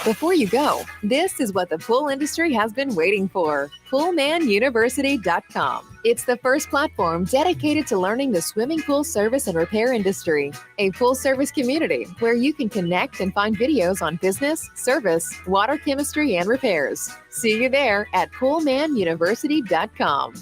Before you go, this is what the pool industry has been waiting for. PoolmanUniversity.com. It's the first platform dedicated to learning the swimming pool service and repair industry. A full service community where you can connect and find videos on business, service, water chemistry, and repairs. See you there at PoolmanUniversity.com.